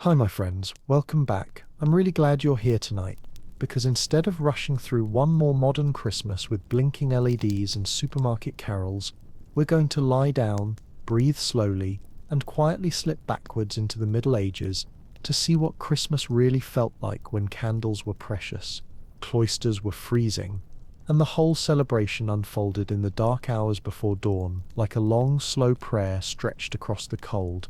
Hi, my friends. Welcome back. I'm really glad you're here tonight, because instead of rushing through one more modern Christmas with blinking LEDs and supermarket carols, we're going to lie down, breathe slowly, and quietly slip backwards into the Middle Ages to see what Christmas really felt like when candles were precious, cloisters were freezing, and the whole celebration unfolded in the dark hours before dawn, like a long, slow prayer stretched across the cold.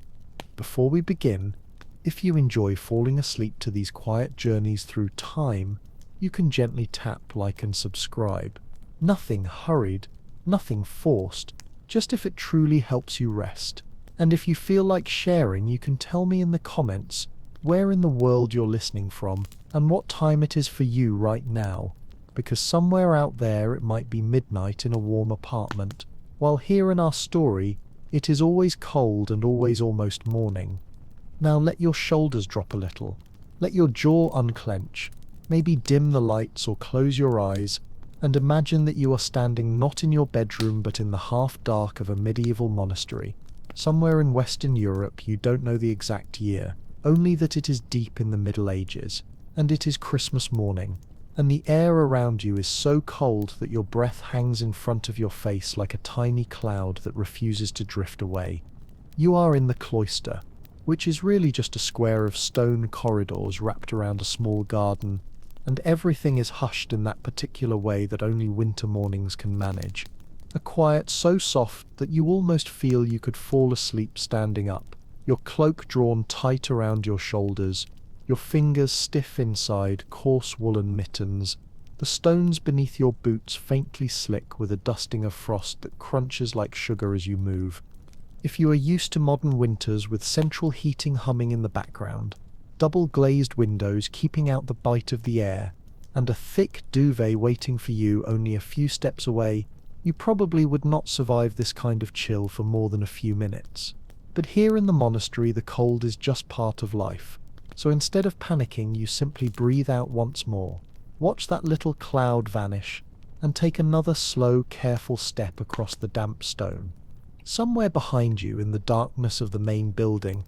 Before we begin, if you enjoy falling asleep to these quiet journeys through time, you can gently tap like and subscribe. Nothing hurried, nothing forced, just if it truly helps you rest. And if you feel like sharing, you can tell me in the comments where in the world you're listening from and what time it is for you right now, because somewhere out there it might be midnight in a warm apartment, while here in our story it is always cold and always almost morning. Now let your shoulders drop a little, let your jaw unclench, maybe dim the lights or close your eyes, and imagine that you are standing not in your bedroom but in the half-dark of a medieval monastery. Somewhere in Western Europe, you don't know the exact year, only that it is deep in the Middle Ages, and it is Christmas morning, and the air around you is so cold that your breath hangs in front of your face like a tiny cloud that refuses to drift away. You are in the cloister, which is really just a square of stone corridors wrapped around a small garden, and everything is hushed in that particular way that only winter mornings can manage. A quiet so soft that you almost feel you could fall asleep standing up, your cloak drawn tight around your shoulders, your fingers stiff inside coarse woolen mittens, the stones beneath your boots faintly slick with a dusting of frost that crunches like sugar as you move. If you are used to modern winters with central heating humming in the background, double glazed windows keeping out the bite of the air, and a thick duvet waiting for you only a few steps away, you probably would not survive this kind of chill for more than a few minutes. But here in the monastery, the cold is just part of life. So instead of panicking, you simply breathe out once more, watch that little cloud vanish, and take another slow, careful step across the damp stone. Somewhere behind you, in the darkness of the main building,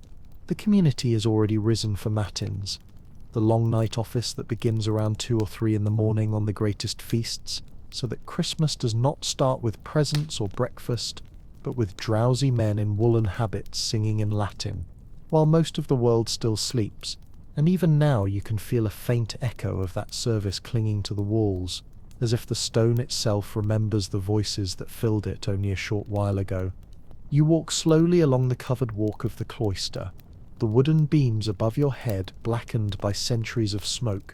the community has already risen for matins, the long night office that begins around 2 or 3 in the morning on the greatest feasts, so that Christmas does not start with presents or breakfast, but with drowsy men in woolen habits singing in Latin, while most of the world still sleeps, and even now you can feel a faint echo of that service clinging to the walls, as if the stone itself remembers the voices that filled it only a short while ago. You walk slowly along the covered walk of the cloister, the wooden beams above your head blackened by centuries of smoke,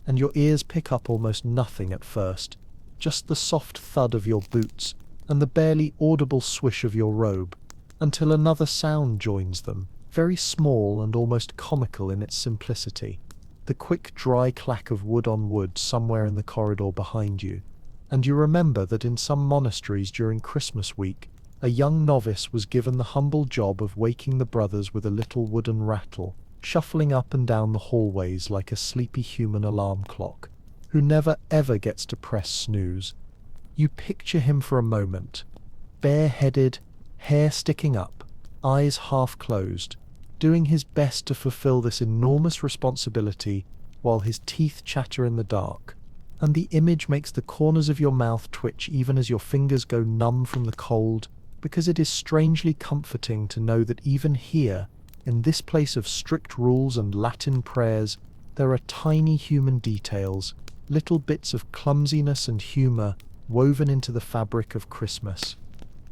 and your ears pick up almost nothing at first, just the soft thud of your boots and the barely audible swish of your robe, until another sound joins them, very small and almost comical in its simplicity, the quick dry clack of wood on wood somewhere in the corridor behind you. And you remember that in some monasteries during Christmas week, a young novice was given the humble job of waking the brothers with a little wooden rattle, shuffling up and down the hallways like a sleepy human alarm clock, who never ever gets to press snooze. You picture him for a moment, bare-headed, hair sticking up, eyes half closed, doing his best to fulfill this enormous responsibility while his teeth chatter in the dark, and the image makes the corners of your mouth twitch even as your fingers go numb from the cold, because it is strangely comforting to know that even here, in this place of strict rules and Latin prayers, there are tiny human details, little bits of clumsiness and humour woven into the fabric of Christmas.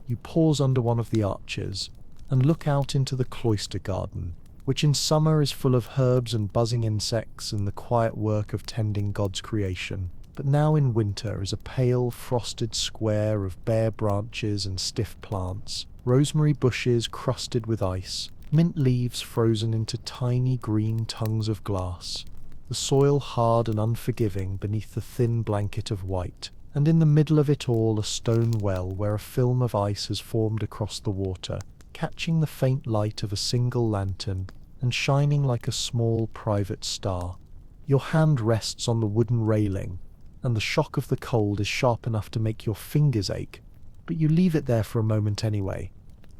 You pause under one of the arches and look out into the cloister garden, which in summer is full of herbs and buzzing insects and the quiet work of tending God's creation, but now in winter is a pale, frosted square of bare branches and stiff plants, rosemary bushes crusted with ice, mint leaves frozen into tiny green tongues of glass, the soil hard and unforgiving beneath the thin blanket of white, and in the middle of it all a stone well where a film of ice has formed across the water, catching the faint light of a single lantern and shining like a small private star. Your hand rests on the wooden railing, and the shock of the cold is sharp enough to make your fingers ache, but you leave it there for a moment anyway,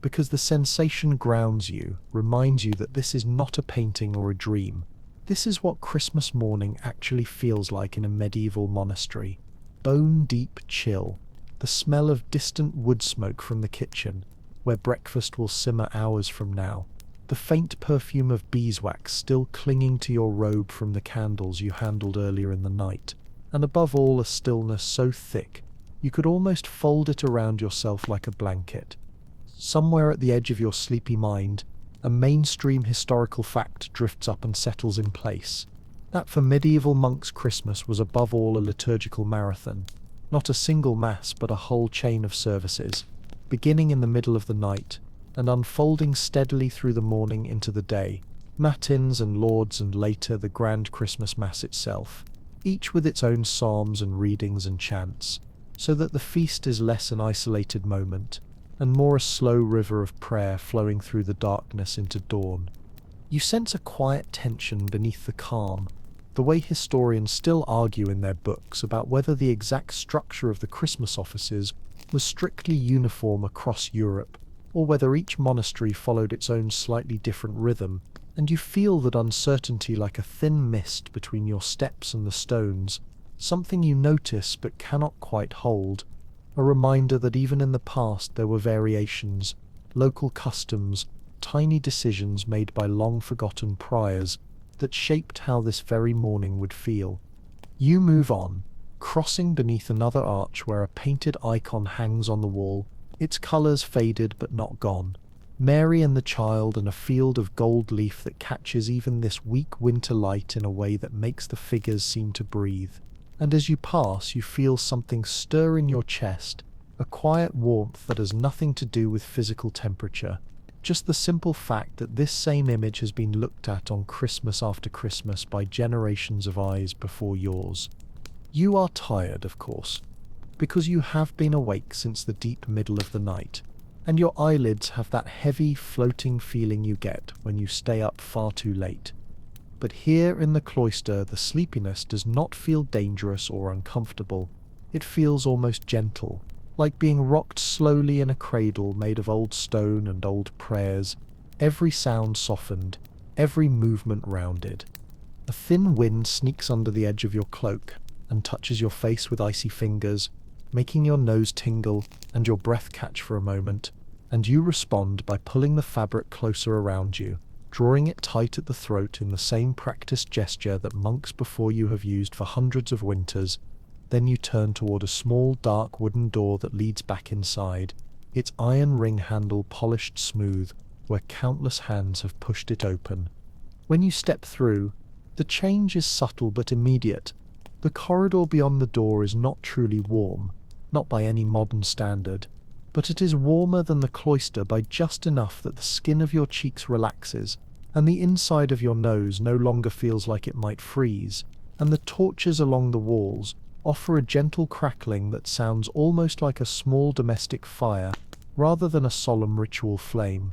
because the sensation grounds you, reminds you that this is not a painting or a dream. This is what Christmas morning actually feels like in a medieval monastery. Bone-deep chill, the smell of distant wood smoke from the kitchen, where breakfast will simmer hours from now, the faint perfume of beeswax still clinging to your robe from the candles you handled earlier in the night, and above all a stillness so thick you could almost fold it around yourself like a blanket. Somewhere at the edge of your sleepy mind, a mainstream historical fact drifts up and settles in place. That for medieval monks Christmas was above all a liturgical marathon, not a single mass but a whole chain of services, beginning in the middle of the night and unfolding steadily through the morning into the day, matins and lauds and later the grand Christmas Mass itself, each with its own psalms and readings and chants, so that the feast is less an isolated moment and more a slow river of prayer flowing through the darkness into dawn. You sense a quiet tension beneath the calm, the way historians still argue in their books about whether the exact structure of the Christmas offices was strictly uniform across Europe, or whether each monastery followed its own slightly different rhythm, and you feel that uncertainty like a thin mist between your steps and the stones, something you notice but cannot quite hold, a reminder that even in the past there were variations, local customs, tiny decisions made by long-forgotten priors that shaped how this very morning would feel. You move on, crossing beneath another arch where a painted icon hangs on the wall, its colours faded but not gone. Mary and the Child and a field of gold leaf that catches even this weak winter light in a way that makes the figures seem to breathe. And as you pass, you feel something stir in your chest, a quiet warmth that has nothing to do with physical temperature, just the simple fact that this same image has been looked at on Christmas after Christmas by generations of eyes before yours. You are tired, of course, because you have been awake since the deep middle of the night, and your eyelids have that heavy, floating feeling you get when you stay up far too late. But here in the cloister, the sleepiness does not feel dangerous or uncomfortable. It feels almost gentle, like being rocked slowly in a cradle made of old stone and old prayers, every sound softened, every movement rounded. A thin wind sneaks under the edge of your cloak and touches your face with icy fingers, making your nose tingle and your breath catch for a moment, and you respond by pulling the fabric closer around you, drawing it tight at the throat in the same practiced gesture that monks before you have used for hundreds of winters. Then you turn toward a small, dark wooden door that leads back inside, its iron ring handle polished smooth, where countless hands have pushed it open. When you step through, the change is subtle but immediate. The corridor beyond the door is not truly warm, not by any modern standard, but it is warmer than the cloister by just enough that the skin of your cheeks relaxes, and the inside of your nose no longer feels like it might freeze, and the torches along the walls offer a gentle crackling that sounds almost like a small domestic fire, rather than a solemn ritual flame.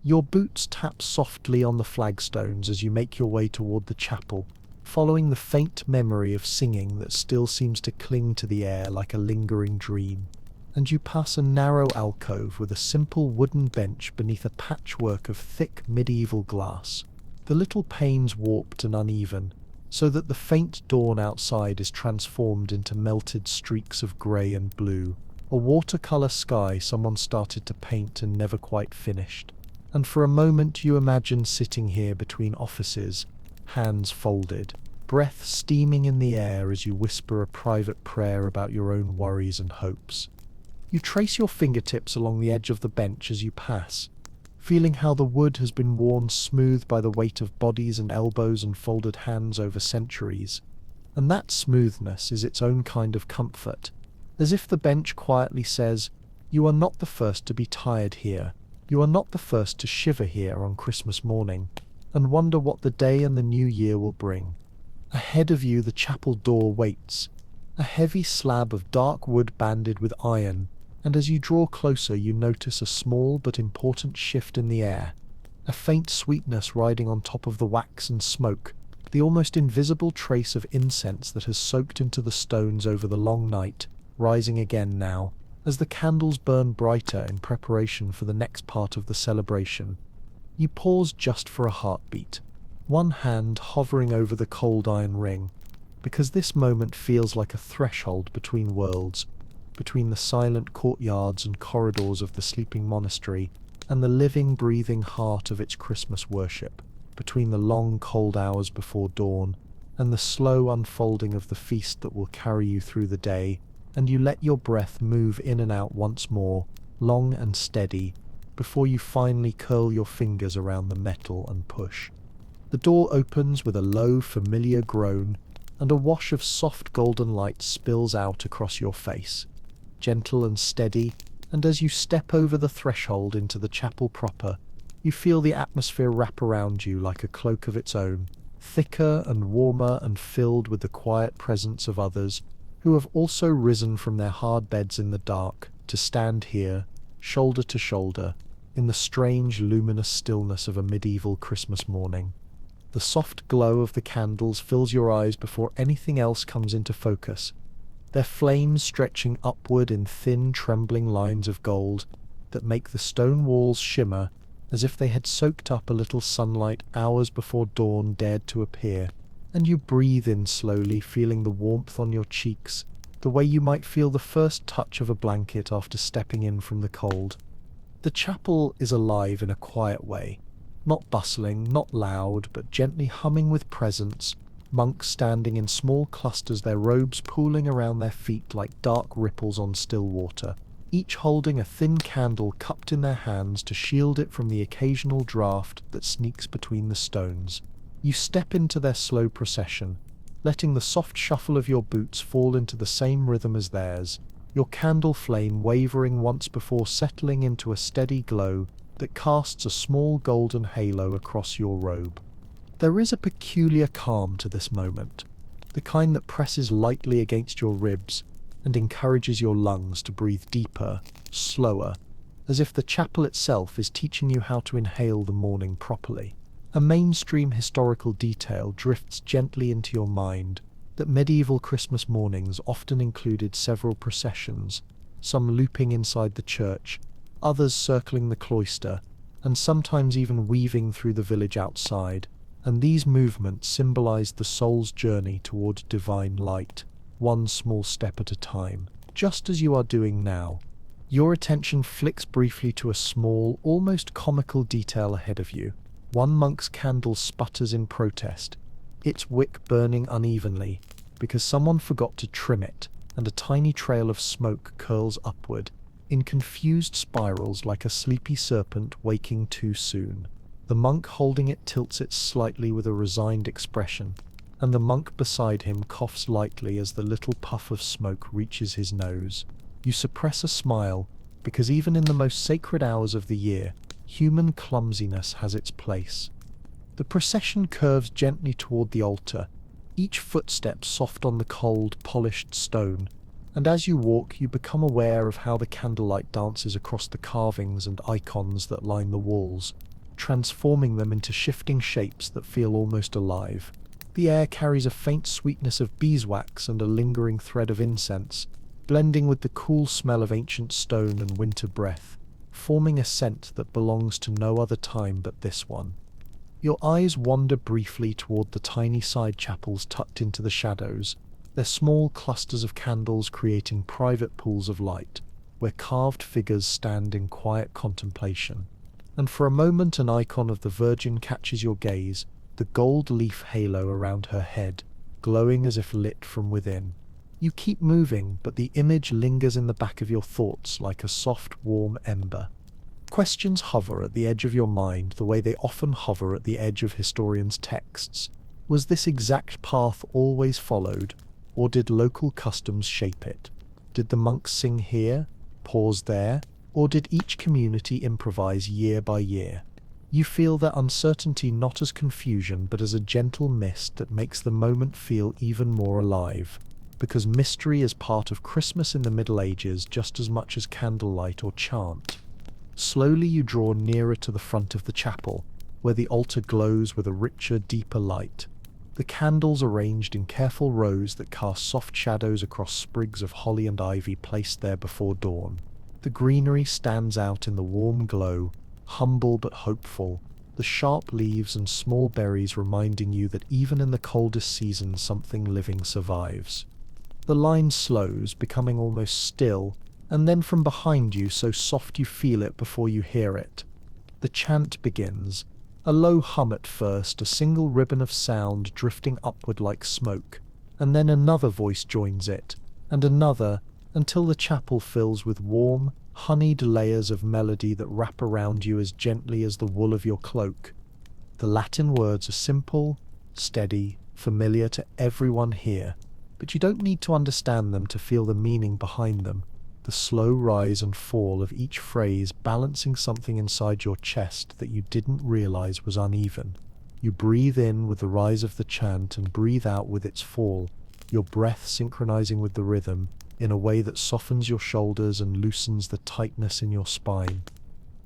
Your boots tap softly on the flagstones as you make your way toward the chapel, following the faint memory of singing that still seems to cling to the air like a lingering dream. And you pass a narrow alcove with a simple wooden bench beneath a patchwork of thick medieval glass, the little panes warped and uneven, so that the faint dawn outside is transformed into melted streaks of grey and blue, a watercolour sky someone started to paint and never quite finished. And for a moment you imagine sitting here between offices, hands folded, breath steaming in the air as you whisper a private prayer about your own worries and hopes. You trace your fingertips along the edge of the bench as you pass, feeling how the wood has been worn smooth by the weight of bodies and elbows and folded hands over centuries. And that smoothness is its own kind of comfort, as if the bench quietly says, "You are not the first to be tired here. You are not the first to shiver here on Christmas morning, and wonder what the day and the new year will bring." Ahead of you the chapel door waits, a heavy slab of dark wood banded with iron, and as you draw closer you notice a small but important shift in the air, a faint sweetness riding on top of the wax and smoke, the almost invisible trace of incense that has soaked into the stones over the long night, rising again now, As the candles burn brighter in preparation for the next part of the celebration, you pause just for a heartbeat, one hand hovering over the cold iron ring, because this moment feels like a threshold between worlds, between the silent courtyards and corridors of the sleeping monastery and the living, breathing heart of its Christmas worship, between the long, cold hours before dawn and the slow unfolding of the feast that will carry you through the day, and you let your breath move in and out once more, long and steady, before you finally curl your fingers around the metal and push. The door opens with a low, familiar groan, and a wash of soft golden light spills out across your face, gentle and steady, and as you step over the threshold into the chapel proper, you feel the atmosphere wrap around you like a cloak of its own, thicker and warmer and filled with the quiet presence of others who have also risen from their hard beds in the dark to stand here, shoulder to shoulder, in the strange luminous stillness of a medieval Christmas morning. The soft glow of the candles fills your eyes before anything else comes into focus, their flames stretching upward in thin, trembling lines of gold that make the stone walls shimmer as if they had soaked up a little sunlight hours before dawn dared to appear, and you breathe in slowly, feeling the warmth on your cheeks, the way you might feel the first touch of a blanket after stepping in from the cold. The chapel is alive in a quiet way, not bustling, not loud, but gently humming with presence, monks standing in small clusters, their robes pooling around their feet like dark ripples on still water, each holding a thin candle cupped in their hands to shield it from the occasional draught that sneaks between the stones. You step into their slow procession, letting the soft shuffle of your boots fall into the same rhythm as theirs, your candle flame wavering once before settling into a steady glow that casts a small golden halo across your robe. There is a peculiar calm to this moment, the kind that presses lightly against your ribs and encourages your lungs to breathe deeper, slower, as if the chapel itself is teaching you how to inhale the morning properly. A mainstream historical detail drifts gently into your mind that medieval Christmas mornings often included several processions, some looping inside the church, others circling the cloister, and sometimes even weaving through the village outside, and these movements symbolized the soul's journey toward divine light, one small step at a time, just as you are doing now. Your attention flicks briefly to a small, almost comical detail ahead of you. One monk's candle sputters in protest, its wick burning unevenly, because someone forgot to trim it, and a tiny trail of smoke curls upward, in confused spirals like a sleepy serpent waking too soon. The monk holding it tilts it slightly with a resigned expression, and the monk beside him coughs lightly as the little puff of smoke reaches his nose. You suppress a smile, because even in the most sacred hours of the year, human clumsiness has its place. The procession curves gently toward the altar, each footstep soft on the cold, polished stone, and as you walk you become aware of how the candlelight dances across the carvings and icons that line the walls, transforming them into shifting shapes that feel almost alive. The air carries a faint sweetness of beeswax and a lingering thread of incense, blending with the cool smell of ancient stone and winter breath, forming a scent that belongs to no other time but this one. Your eyes wander briefly toward the tiny side chapels tucked into the shadows, their small clusters of candles creating private pools of light, where carved figures stand in quiet contemplation. And for a moment an icon of the Virgin catches your gaze, the gold leaf halo around her head, glowing as if lit from within. You keep moving, but the image lingers in the back of your thoughts like a soft, warm ember. Questions hover at the edge of your mind the way they often hover at the edge of historians' texts. Was this exact path always followed, or did local customs shape it? Did the monks sing here, pause there, or did each community improvise year by year? You feel that uncertainty not as confusion but as a gentle mist that makes the moment feel even more alive, because mystery is part of Christmas in the Middle Ages just as much as candlelight or chant. Slowly you draw nearer to the front of the chapel, where the altar glows with a richer, deeper light. the candles arranged in careful rows that cast soft shadows across sprigs of holly and ivy placed there before dawn. The greenery stands out in the warm glow, humble but hopeful, the sharp leaves and small berries reminding you that even in the coldest season something living survives. The line slows, becoming almost still, and then from behind you, so soft you feel it before you hear it. The chant begins, a low hum at first, a single ribbon of sound drifting upward like smoke, and then another voice joins it, and another, until the chapel fills with warm, honeyed layers of melody that wrap around you as gently as the wool of your cloak. The Latin words are simple, steady, familiar to everyone here, but you don't need to understand them to feel the meaning behind them. The slow rise and fall of each phrase balancing something inside your chest that you didn't realize was uneven. You breathe in with the rise of the chant and breathe out with its fall, your breath synchronizing with the rhythm in a way that softens your shoulders and loosens the tightness in your spine.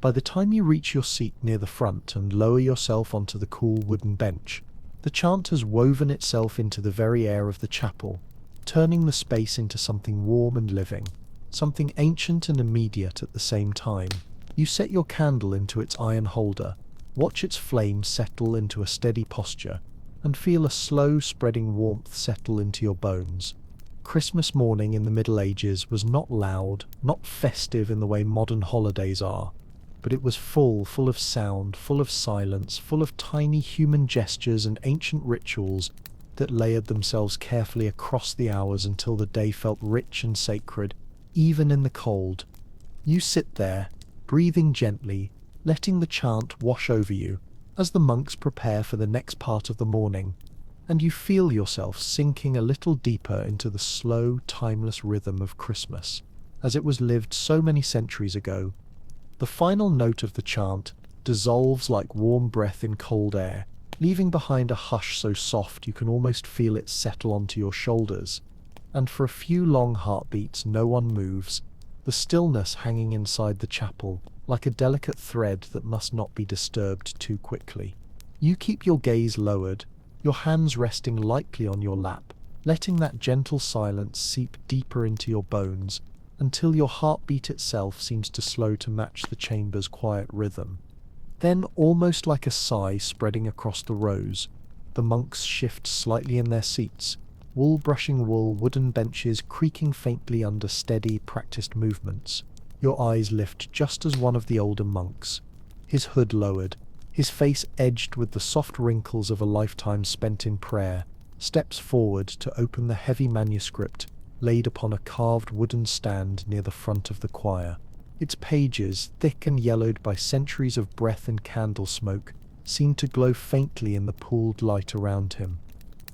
By the time you reach your seat near the front and lower yourself onto the cool wooden bench, the chant has woven itself into the very air of the chapel, turning the space into something warm and living, something ancient and immediate at the same time. You set your candle into its iron holder, watch its flame settle into a steady posture, and feel a slow spreading warmth settle into your bones. Christmas morning in the Middle Ages was not loud, not festive in the way modern holidays are, but it was full of sound, full of silence, full of tiny human gestures and ancient rituals that layered themselves carefully across the hours until the day felt rich and sacred, even in the cold. You sit there, breathing gently, letting the chant wash over you as the monks prepare for the next part of the morning, and you feel yourself sinking a little deeper into the slow, timeless rhythm of Christmas, as it was lived so many centuries ago. The final note of the chant dissolves like warm breath in cold air, leaving behind a hush so soft you can almost feel it settle onto your shoulders. And for a few long heartbeats no one moves, the stillness hanging inside the chapel, like a delicate thread that must not be disturbed too quickly. You keep your gaze lowered, your hands resting lightly on your lap, letting that gentle silence seep deeper into your bones, until your heartbeat itself seems to slow to match the chamber's quiet rhythm. Then, almost like a sigh spreading across the rows, the monks shift slightly in their seats, wool brushing wool, wooden benches creaking faintly under steady, practiced movements. Your eyes lift just as one of the older monks, his hood lowered, his face edged with the soft wrinkles of a lifetime spent in prayer, steps forward to open the heavy manuscript laid upon a carved wooden stand near the front of the choir. Its pages, thick and yellowed by centuries of breath and candle smoke, seem to glow faintly in the pooled light around him.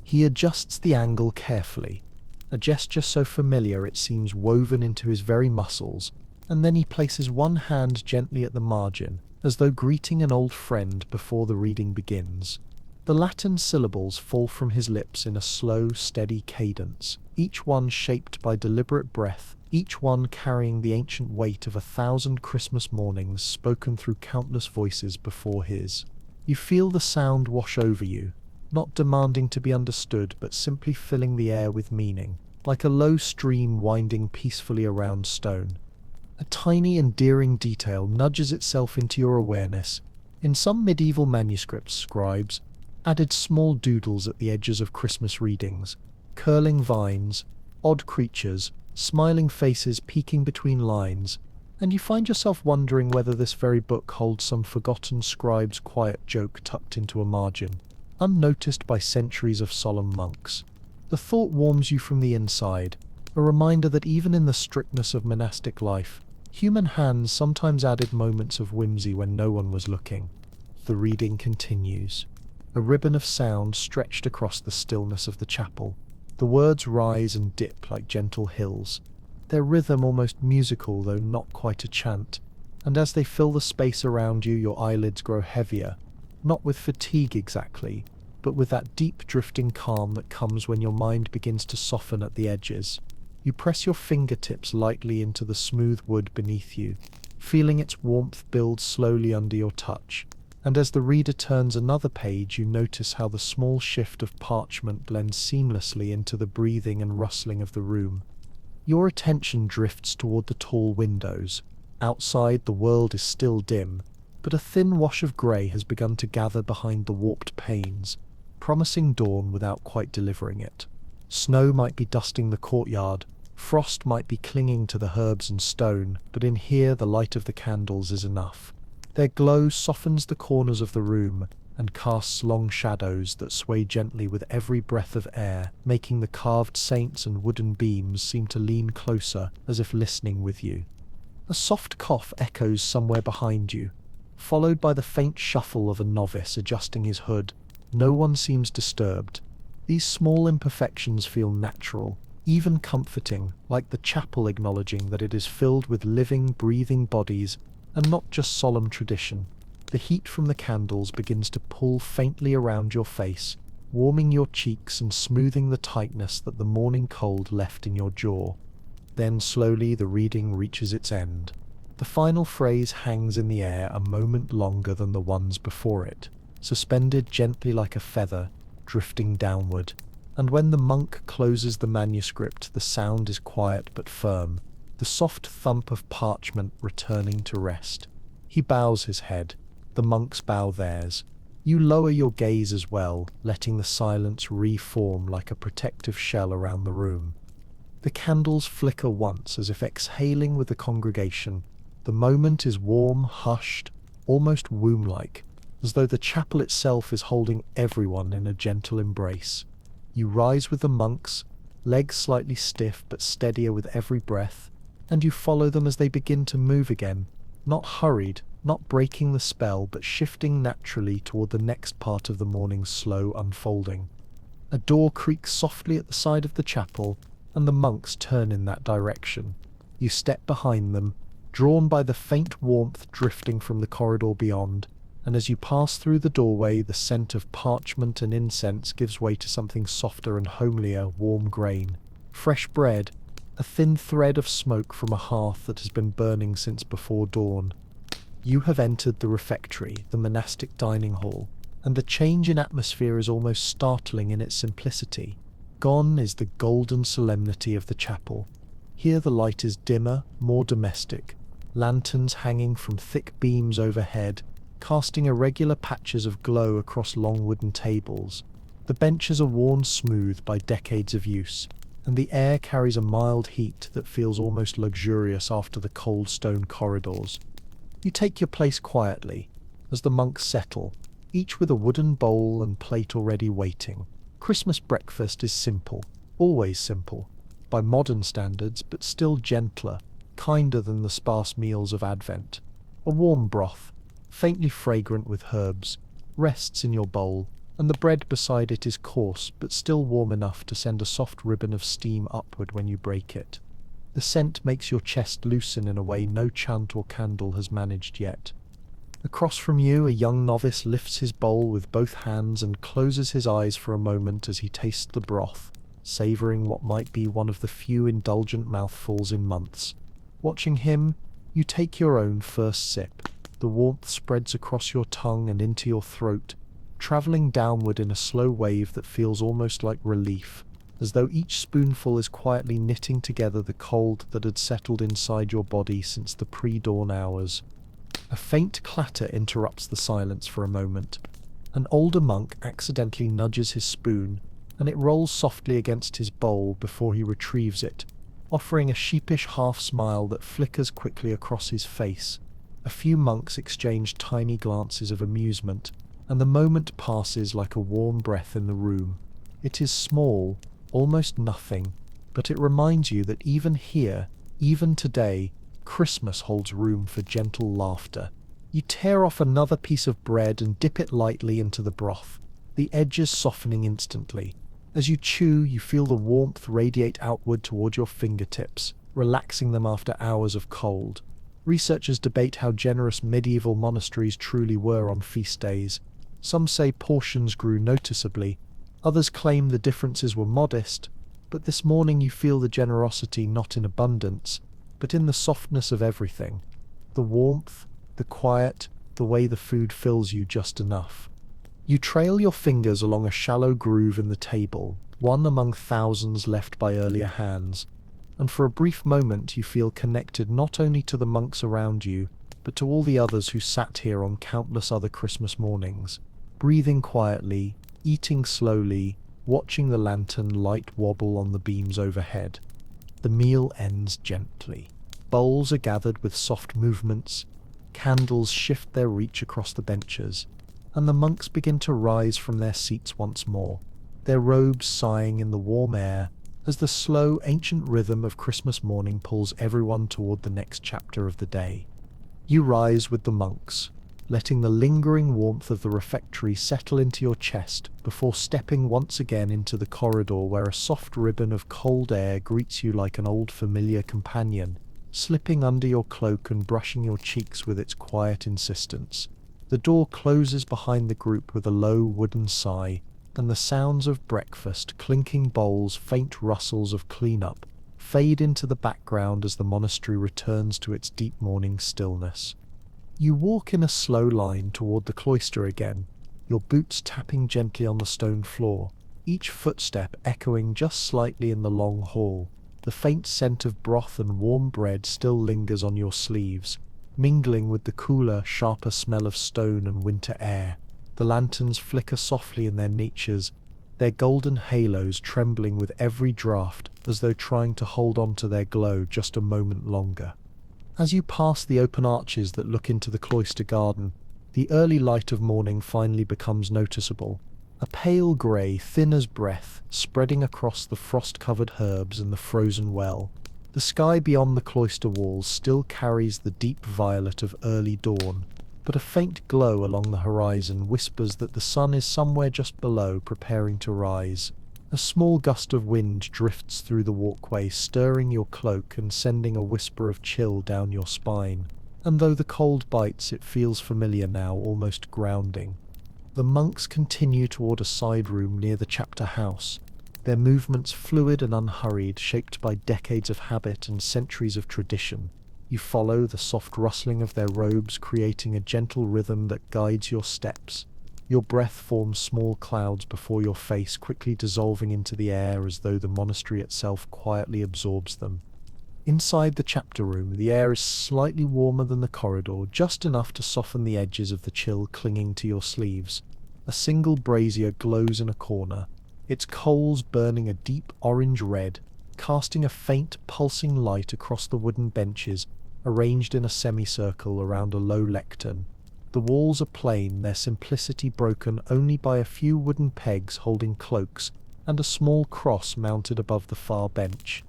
He adjusts the angle carefully, a gesture so familiar it seems woven into his very muscles, and then he places one hand gently at the margin, as though greeting an old friend before the reading begins. The Latin syllables fall from his lips in a slow, steady cadence, each one shaped by deliberate breath, each one carrying the ancient weight of 1,000 Christmas mornings spoken through countless voices before his. You feel the sound wash over you, not demanding to be understood but simply filling the air with meaning, like a low stream winding peacefully around stone. A tiny endearing detail nudges itself into your awareness. In some medieval manuscripts, scribes added small doodles at the edges of Christmas readings, curling vines, odd creatures, smiling faces peeking between lines, and you find yourself wondering whether this very book holds some forgotten scribe's quiet joke tucked into a margin, unnoticed by centuries of solemn monks. The thought warms you from the inside, a reminder that even in the strictness of monastic life, human hands sometimes added moments of whimsy when no one was looking. The reading continues. A ribbon of sound stretched across the stillness of the chapel. The words rise and dip like gentle hills, their rhythm almost musical though not quite a chant, and as they fill the space around you your eyelids grow heavier, not with fatigue exactly, but with that deep drifting calm that comes when your mind begins to soften at the edges. You press your fingertips lightly into the smooth wood beneath you, feeling its warmth build slowly under your touch. And as the reader turns another page, you notice how the small shift of parchment blends seamlessly into the breathing and rustling of the room. Your attention drifts toward the tall windows. Outside, the world is still dim, but a thin wash of grey has begun to gather behind the warped panes, promising dawn without quite delivering it. Snow might be dusting the courtyard, frost might be clinging to the herbs and stone, but in here the light of the candles is enough. Their glow softens the corners of the room and casts long shadows that sway gently with every breath of air, making the carved saints and wooden beams seem to lean closer, as if listening with you. A soft cough echoes somewhere behind you, followed by the faint shuffle of a novice adjusting his hood. No one seems disturbed. These small imperfections feel natural, even comforting, like the chapel acknowledging that it is filled with living, breathing bodies and not just solemn tradition. The heat from the candles begins to pull faintly around your face, warming your cheeks and smoothing the tightness that the morning cold left in your jaw. Then slowly the reading reaches its end. The final phrase hangs in the air a moment longer than the ones before it, suspended gently like a feather, drifting downward. And when the monk closes the manuscript, the sound is quiet but firm, the soft thump of parchment returning to rest. He bows his head. The monks bow theirs. You lower your gaze as well, letting the silence reform like a protective shell around the room. The candles flicker once, as if exhaling with the congregation. The moment is warm, hushed, almost womb-like, as though the chapel itself is holding everyone in a gentle embrace. You rise with the monks, legs slightly stiff but steadier with every breath, and you follow them as they begin to move again, not hurried, not breaking the spell, but shifting naturally toward the next part of the morning's slow unfolding. A door creaks softly at the side of the chapel, and the monks turn in that direction. You step behind them, drawn by the faint warmth drifting from the corridor beyond, and as you pass through the doorway, the scent of parchment and incense gives way to something softer and homelier, warm grain, fresh bread, a thin thread of smoke from a hearth that has been burning since before dawn. You have entered the refectory, the monastic dining hall, and the change in atmosphere is almost startling in its simplicity. Gone is the golden solemnity of the chapel. Here the light is dimmer, more domestic, lanterns hanging from thick beams overhead, casting irregular patches of glow across long wooden tables. The benches are worn smooth by decades of use, and the air carries a mild heat that feels almost luxurious after the cold stone corridors. You take your place quietly, as the monks settle, each with a wooden bowl and plate already waiting. Christmas breakfast is simple, always simple, by modern standards, but still gentler, kinder than the sparse meals of Advent. A warm broth, faintly fragrant with herbs, rests in your bowl, and the bread beside it is coarse but still warm enough to send a soft ribbon of steam upward when you break it. The scent makes your chest loosen in a way no chant or candle has managed yet. Across from you, a young novice lifts his bowl with both hands and closes his eyes for a moment as he tastes the broth, savouring what might be one of the few indulgent mouthfuls in months. Watching him, you take your own first sip. The warmth spreads across your tongue and into your throat, travelling downward in a slow wave that feels almost like relief, as though each spoonful is quietly knitting together the cold that had settled inside your body since the pre-dawn hours. A faint clatter interrupts the silence for a moment. An older monk accidentally nudges his spoon, and it rolls softly against his bowl before he retrieves it, offering a sheepish half-smile that flickers quickly across his face. A few monks exchange tiny glances of amusement, and the moment passes like a warm breath in the room. It is small, almost nothing, but it reminds you that even here, even today, Christmas holds room for gentle laughter. You tear off another piece of bread and dip it lightly into the broth, the edges softening instantly. As you chew, you feel the warmth radiate outward toward your fingertips, relaxing them after hours of cold. Researchers debate how generous medieval monasteries truly were on feast days. Some say portions grew noticeably, others claim the differences were modest, but this morning you feel the generosity not in abundance, but in the softness of everything. The warmth, the quiet, the way the food fills you just enough. You trail your fingers along a shallow groove in the table, one among thousands left by earlier hands, and for a brief moment you feel connected not only to the monks around you, but to all the others who sat here on countless other Christmas mornings, breathing quietly, eating slowly, watching the lantern light wobble on the beams overhead. The meal ends gently. Bowls are gathered with soft movements, candles shift their reach across the benches, and the monks begin to rise from their seats once more, their robes sighing in the warm air as the slow, ancient rhythm of Christmas morning pulls everyone toward the next chapter of the day. You rise with the monks, letting the lingering warmth of the refectory settle into your chest before stepping once again into the corridor where a soft ribbon of cold air greets you like an old familiar companion, slipping under your cloak and brushing your cheeks with its quiet insistence. The door closes behind the group with a low wooden sigh, and the sounds of breakfast, clinking bowls, faint rustles of cleanup, fade into the background as the monastery returns to its deep morning stillness. You walk in a slow line toward the cloister again, your boots tapping gently on the stone floor, each footstep echoing just slightly in the long hall. The faint scent of broth and warm bread still lingers on your sleeves, mingling with the cooler, sharper smell of stone and winter air. The lanterns flicker softly in their niches, their golden halos trembling with every draught as though trying to hold on to their glow just a moment longer. As you pass the open arches that look into the cloister garden, the early light of morning finally becomes noticeable, a pale grey, thin as breath, spreading across the frost-covered herbs and the frozen well. The sky beyond the cloister walls still carries the deep violet of early dawn, but a faint glow along the horizon whispers that the sun is somewhere just below, preparing to rise. A small gust of wind drifts through the walkway, stirring your cloak and sending a whisper of chill down your spine, and though the cold bites, it feels familiar now, almost grounding. The monks continue toward a side room near the chapter house, their movements fluid and unhurried, shaped by decades of habit and centuries of tradition. You follow the soft rustling of their robes, creating a gentle rhythm that guides your steps. Your breath forms small clouds before your face, quickly dissolving into the air as though the monastery itself quietly absorbs them. Inside the chapter room, the air is slightly warmer than the corridor, just enough to soften the edges of the chill clinging to your sleeves. A single brazier glows in a corner, its coals burning a deep orange red, casting a faint, pulsing light across the wooden benches arranged in a semicircle around a low lectern. The walls are plain, their simplicity broken only by a few wooden pegs holding cloaks and a small cross mounted above the far bench.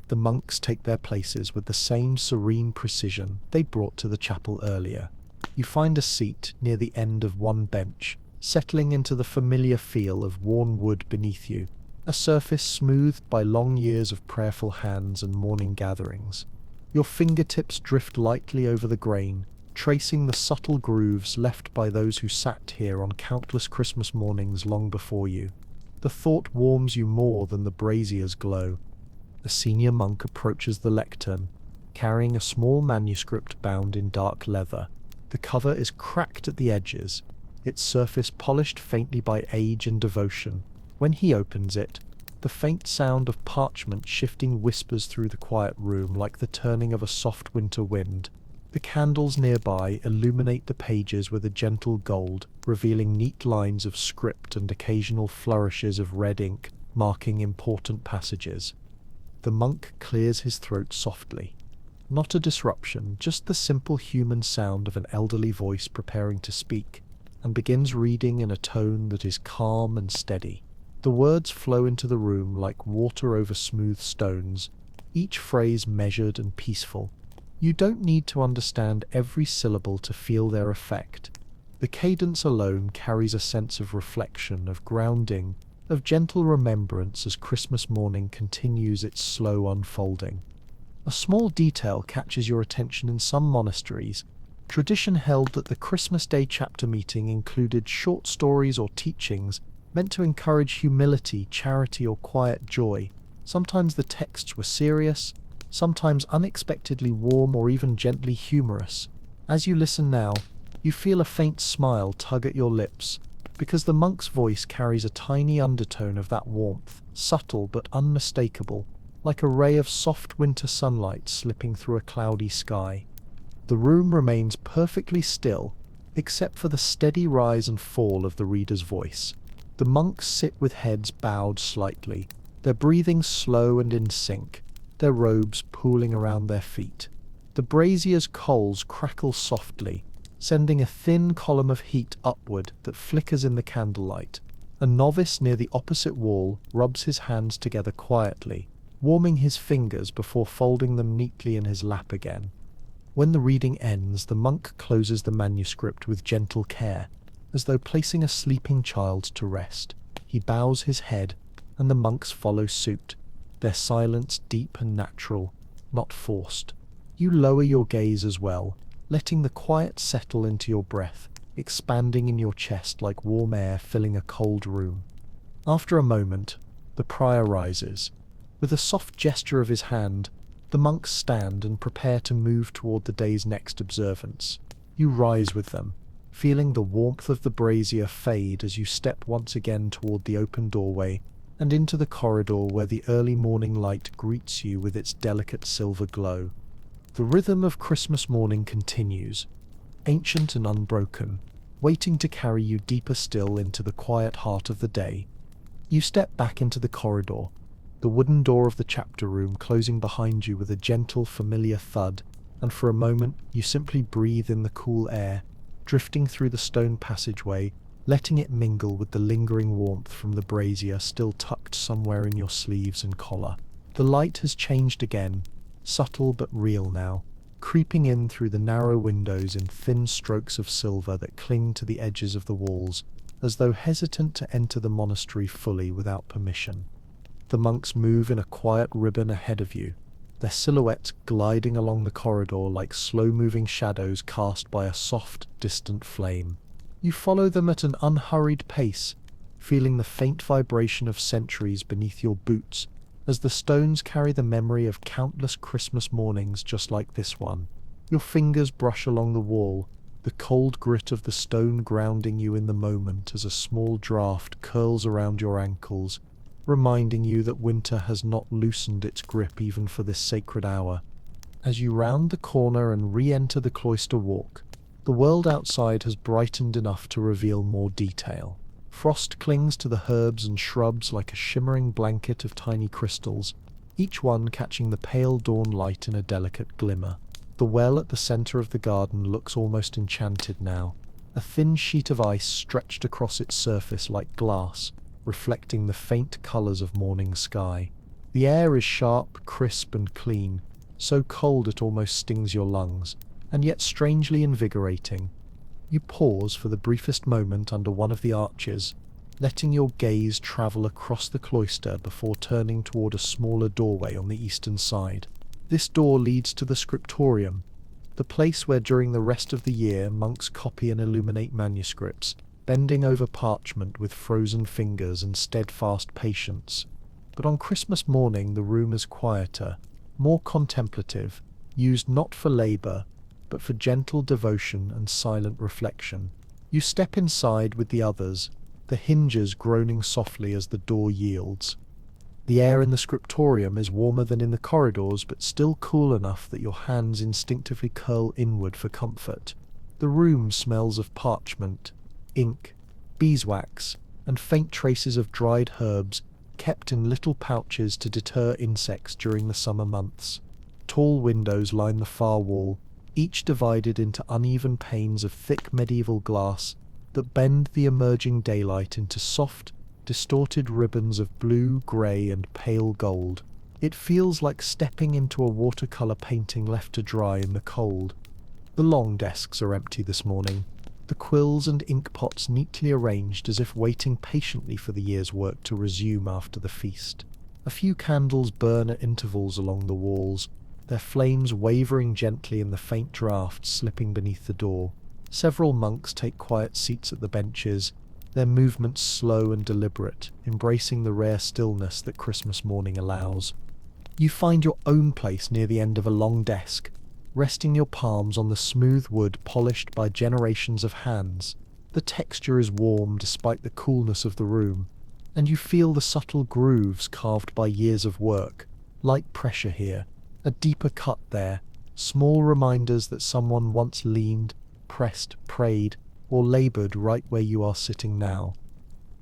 The monks take their places with the same serene precision they brought to the chapel earlier. You find a seat near the end of one bench, settling into the familiar feel of worn wood beneath you, a surface smoothed by long years of prayerful hands and morning gatherings. Your fingertips drift lightly over the grain, tracing the subtle grooves left by those who sat here on countless Christmas mornings long before you. The thought warms you more than the brazier's glow. A senior monk approaches the lectern, carrying a small manuscript bound in dark leather. The cover is cracked at the edges, its surface polished faintly by age and devotion. When he opens it, the faint sound of parchment shifting whispers through the quiet room like the turning of a soft winter wind. The candles nearby illuminate the pages with a gentle gold, revealing neat lines of script and occasional flourishes of red ink marking important passages. The monk clears his throat softly. Not a disruption, just the simple human sound of an elderly voice preparing to speak, and begins reading in a tone that is calm and steady. The words flow into the room like water over smooth stones, each phrase measured and peaceful. You don't need to understand every syllable to feel their effect. The cadence alone carries a sense of reflection, of grounding, of gentle remembrance as Christmas morning continues its slow unfolding. A small detail catches your attention in some monasteries. Tradition held that the Christmas Day chapter meeting included short stories or teachings meant to encourage humility, charity, or quiet joy. Sometimes the texts were serious, sometimes unexpectedly warm or even gently humorous. As you listen now, You feel a faint smile tug at your lips, because the monk's voice carries a tiny undertone of that warmth, subtle but unmistakable, like a ray of soft winter sunlight slipping through a cloudy sky. The room remains perfectly still, except for the steady rise and fall of the reader's voice. The monks sit with heads bowed slightly, their breathing slow and in sync, their robes pooling around their feet. The brazier's coals crackle softly, sending a thin column of heat upward that flickers in the candlelight. A novice near the opposite wall rubs his hands together quietly, warming his fingers before folding them neatly in his lap again. When the reading ends, the monk closes the manuscript with gentle care, as though placing a sleeping child to rest. He bows his head, and the monks follow suit, their silence deep and natural, not forced. You lower your gaze as well, letting the quiet settle into your breath, expanding in your chest like warm air filling a cold room. After a moment, the prior rises. With a soft gesture of his hand, the monks stand and prepare to move toward the day's next observance. You rise with them, feeling the warmth of the brazier fade as you step once again toward the open doorway and into the corridor where the early morning light greets you with its delicate silver glow. The rhythm of Christmas morning continues, ancient and unbroken, waiting to carry you deeper still into the quiet heart of the day. You step back into the corridor, the wooden door of the chapter room closing behind you with a gentle, familiar thud, and for a moment you simply breathe in the cool air, drifting through the stone passageway, letting it mingle with the lingering warmth from the brazier still tucked somewhere in your sleeves and collar. The light has changed again, subtle but real now, creeping in through the narrow windows in thin strokes of silver that cling to the edges of the walls, as though hesitant to enter the monastery fully without permission. The monks move in a quiet ribbon ahead of you, their silhouettes gliding along the corridor like slow-moving shadows cast by a soft, distant flame. You follow them at an unhurried pace, feeling the faint vibration of centuries beneath your boots, as the stones carry the memory of countless Christmas mornings just like this one. Your fingers brush along the wall, the cold grit of the stone grounding you in the moment as a small draft curls around your ankles, reminding you that winter has not loosened its grip even for this sacred hour. As you round the corner and re-enter the cloister walk, the world outside has brightened enough to reveal more detail. Frost clings to the herbs and shrubs like a shimmering blanket of tiny crystals, each one catching the pale dawn light in a delicate glimmer. The well at the center of the garden looks almost enchanted now, a thin sheet of ice stretched across its surface like glass, reflecting the faint colors of morning sky. The air is sharp, crisp, and clean, so cold it almost stings your lungs, and yet strangely invigorating. You pause for the briefest moment under one of the arches, letting your gaze travel across the cloister before turning toward a smaller doorway on the eastern side. This door leads to the scriptorium, the place where during the rest of the year monks copy and illuminate manuscripts, bending over parchment with frozen fingers and steadfast patience. But on Christmas morning the room is quieter, more contemplative, used not for labor, but for gentle devotion and silent reflection. You step inside with the others, the hinges groaning softly as the door yields. The air in the scriptorium is warmer than in the corridors, but still cool enough that your hands instinctively curl inward for comfort. The room smells of parchment, ink, beeswax, and faint traces of dried herbs kept in little pouches to deter insects during the summer months. Tall windows line the far wall, each divided into uneven panes of thick medieval glass that bend the emerging daylight into soft, distorted ribbons of blue, grey, and pale gold. It feels like stepping into a watercolor painting left to dry in the cold. The long desks are empty this morning, the quills and ink pots neatly arranged as if waiting patiently for the year's work to resume after the feast. A few candles burn at intervals along the walls, their flames wavering gently in the faint draught slipping beneath the door. Several monks take quiet seats at the benches, their movements slow and deliberate, embracing the rare stillness that Christmas morning allows. You find your own place near the end of a long desk, resting your palms on the smooth wood polished by generations of hands. The texture is warm despite the coolness of the room, and you feel the subtle grooves carved by years of work. Light pressure here, a deeper cut there, small reminders that someone once leaned, pressed, prayed, or labored right where you are sitting now.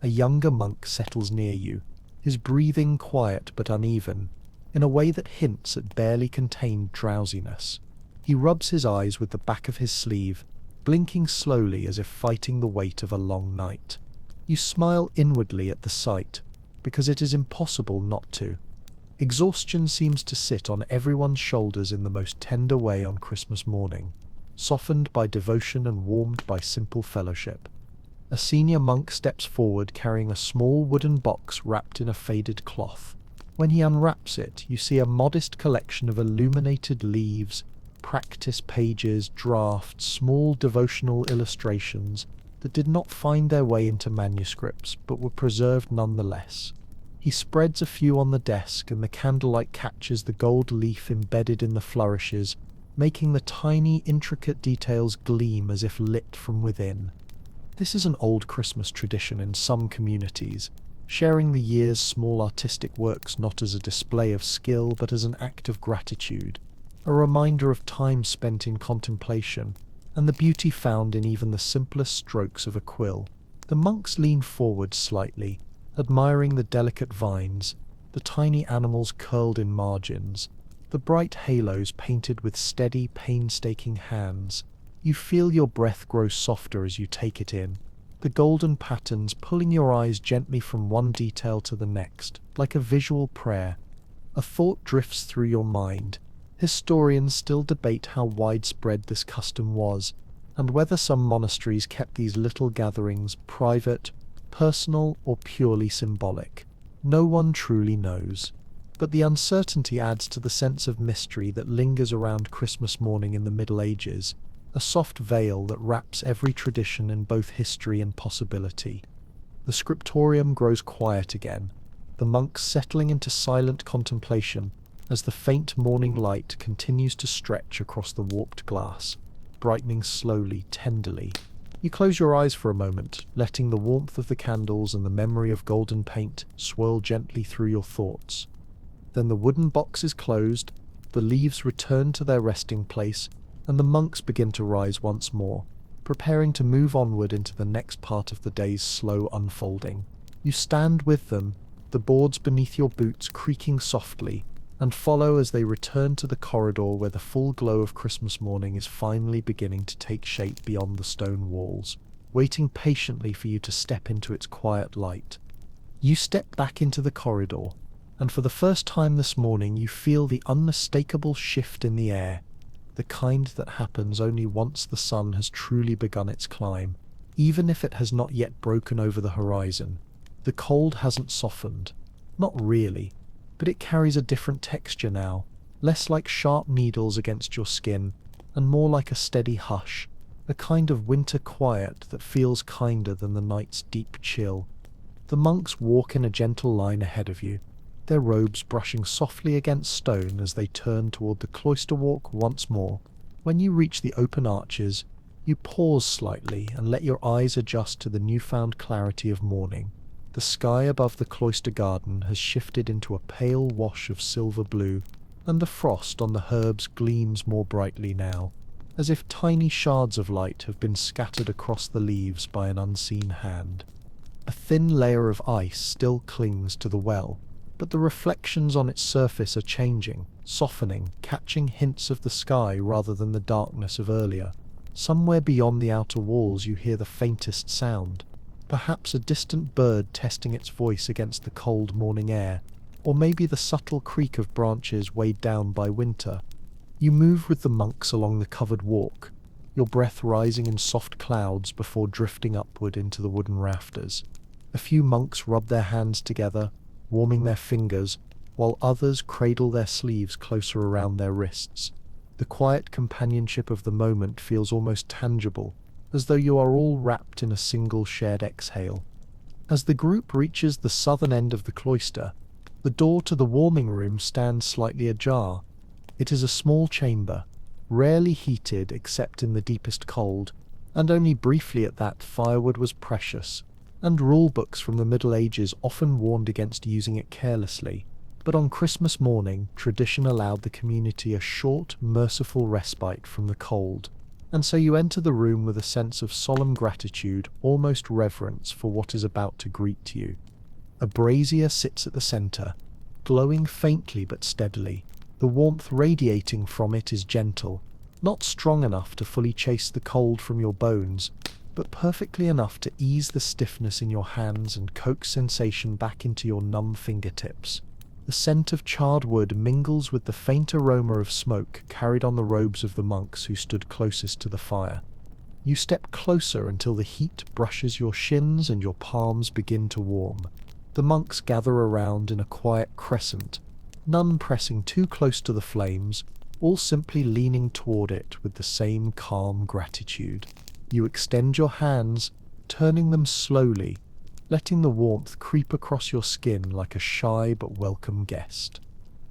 A younger monk settles near you, his breathing quiet but uneven, in a way that hints at barely contained drowsiness. He rubs his eyes with the back of his sleeve, blinking slowly as if fighting the weight of a long night. You smile inwardly at the sight, because it is impossible not to. Exhaustion seems to sit on everyone's shoulders in the most tender way on Christmas morning, softened by devotion and warmed by simple fellowship. A senior monk steps forward carrying a small wooden box wrapped in a faded cloth. When he unwraps it, you see a modest collection of illuminated leaves, practice pages, drafts, small devotional illustrations that did not find their way into manuscripts but were preserved nonetheless. He spreads a few on the desk, and the candlelight catches the gold leaf embedded in the flourishes, making the tiny, intricate details gleam as if lit from within. This is an old Christmas tradition in some communities, sharing the year's small artistic works not as a display of skill but as an act of gratitude, a reminder of time spent in contemplation, and the beauty found in even the simplest strokes of a quill. The monks lean forward slightly, admiring the delicate vines, the tiny animals curled in margins, the bright halos painted with steady, painstaking hands. You feel your breath grow softer as you take it in, the golden patterns pulling your eyes gently from one detail to the next, like a visual prayer. A thought drifts through your mind. Historians still debate how widespread this custom was, and whether some monasteries kept these little gatherings private, personal, or purely symbolic. No one truly knows. But the uncertainty adds to the sense of mystery that lingers around Christmas morning in the Middle Ages, a soft veil that wraps every tradition in both history and possibility. The scriptorium grows quiet again, the monks settling into silent contemplation as the faint morning light continues to stretch across the warped glass, brightening slowly, tenderly. You close your eyes for a moment, letting the warmth of the candles and the memory of golden paint swirl gently through your thoughts. Then the wooden box is closed, the leaves return to their resting place, and the monks begin to rise once more, preparing to move onward into the next part of the day's slow unfolding. You stand with them, the boards beneath your boots creaking softly, and follow as they return to the corridor where the full glow of Christmas morning is finally beginning to take shape beyond the stone walls, waiting patiently for you to step into its quiet light. You step back into the corridor, and for the first time this morning you feel the unmistakable shift in the air, the kind that happens only once the sun has truly begun its climb, even if it has not yet broken over the horizon. The cold hasn't softened. Not really. But it carries a different texture now, less like sharp needles against your skin, and more like a steady hush, a kind of winter quiet that feels kinder than the night's deep chill. The monks walk in a gentle line ahead of you, their robes brushing softly against stone as they turn toward the cloister walk once more. When you reach the open arches, you pause slightly and let your eyes adjust to the newfound clarity of morning. The sky above the cloister garden has shifted into a pale wash of silver blue, and the frost on the herbs gleams more brightly now, as if tiny shards of light have been scattered across the leaves by an unseen hand. A thin layer of ice still clings to the well, but the reflections on its surface are changing, softening, catching hints of the sky rather than the darkness of earlier. Somewhere beyond the outer walls you hear the faintest sound, perhaps a distant bird testing its voice against the cold morning air, or maybe the subtle creak of branches weighed down by winter. You move with the monks along the covered walk, your breath rising in soft clouds before drifting upward into the wooden rafters. A few monks rub their hands together, warming their fingers, while others cradle their sleeves closer around their wrists. The quiet companionship of the moment feels almost tangible, as though you are all wrapped in a single shared exhale. As the group reaches the southern end of the cloister, the door to the warming room stands slightly ajar. It is a small chamber, rarely heated except in the deepest cold, and only briefly at that. Firewood was precious, and rule books from the Middle Ages often warned against using it carelessly. But on Christmas morning, tradition allowed the community a short, merciful respite from the cold, and so you enter the room with a sense of solemn gratitude, almost reverence for what is about to greet you. A brazier sits at the center, glowing faintly but steadily. The warmth radiating from it is gentle, not strong enough to fully chase the cold from your bones, but perfectly enough to ease the stiffness in your hands and coax sensation back into your numb fingertips. The scent of charred wood mingles with the faint aroma of smoke carried on the robes of the monks who stood closest to the fire. You step closer until the heat brushes your shins and your palms begin to warm. The monks gather around in a quiet crescent, none pressing too close to the flames, all simply leaning toward it with the same calm gratitude. You extend your hands, turning them slowly, letting the warmth creep across your skin like a shy but welcome guest.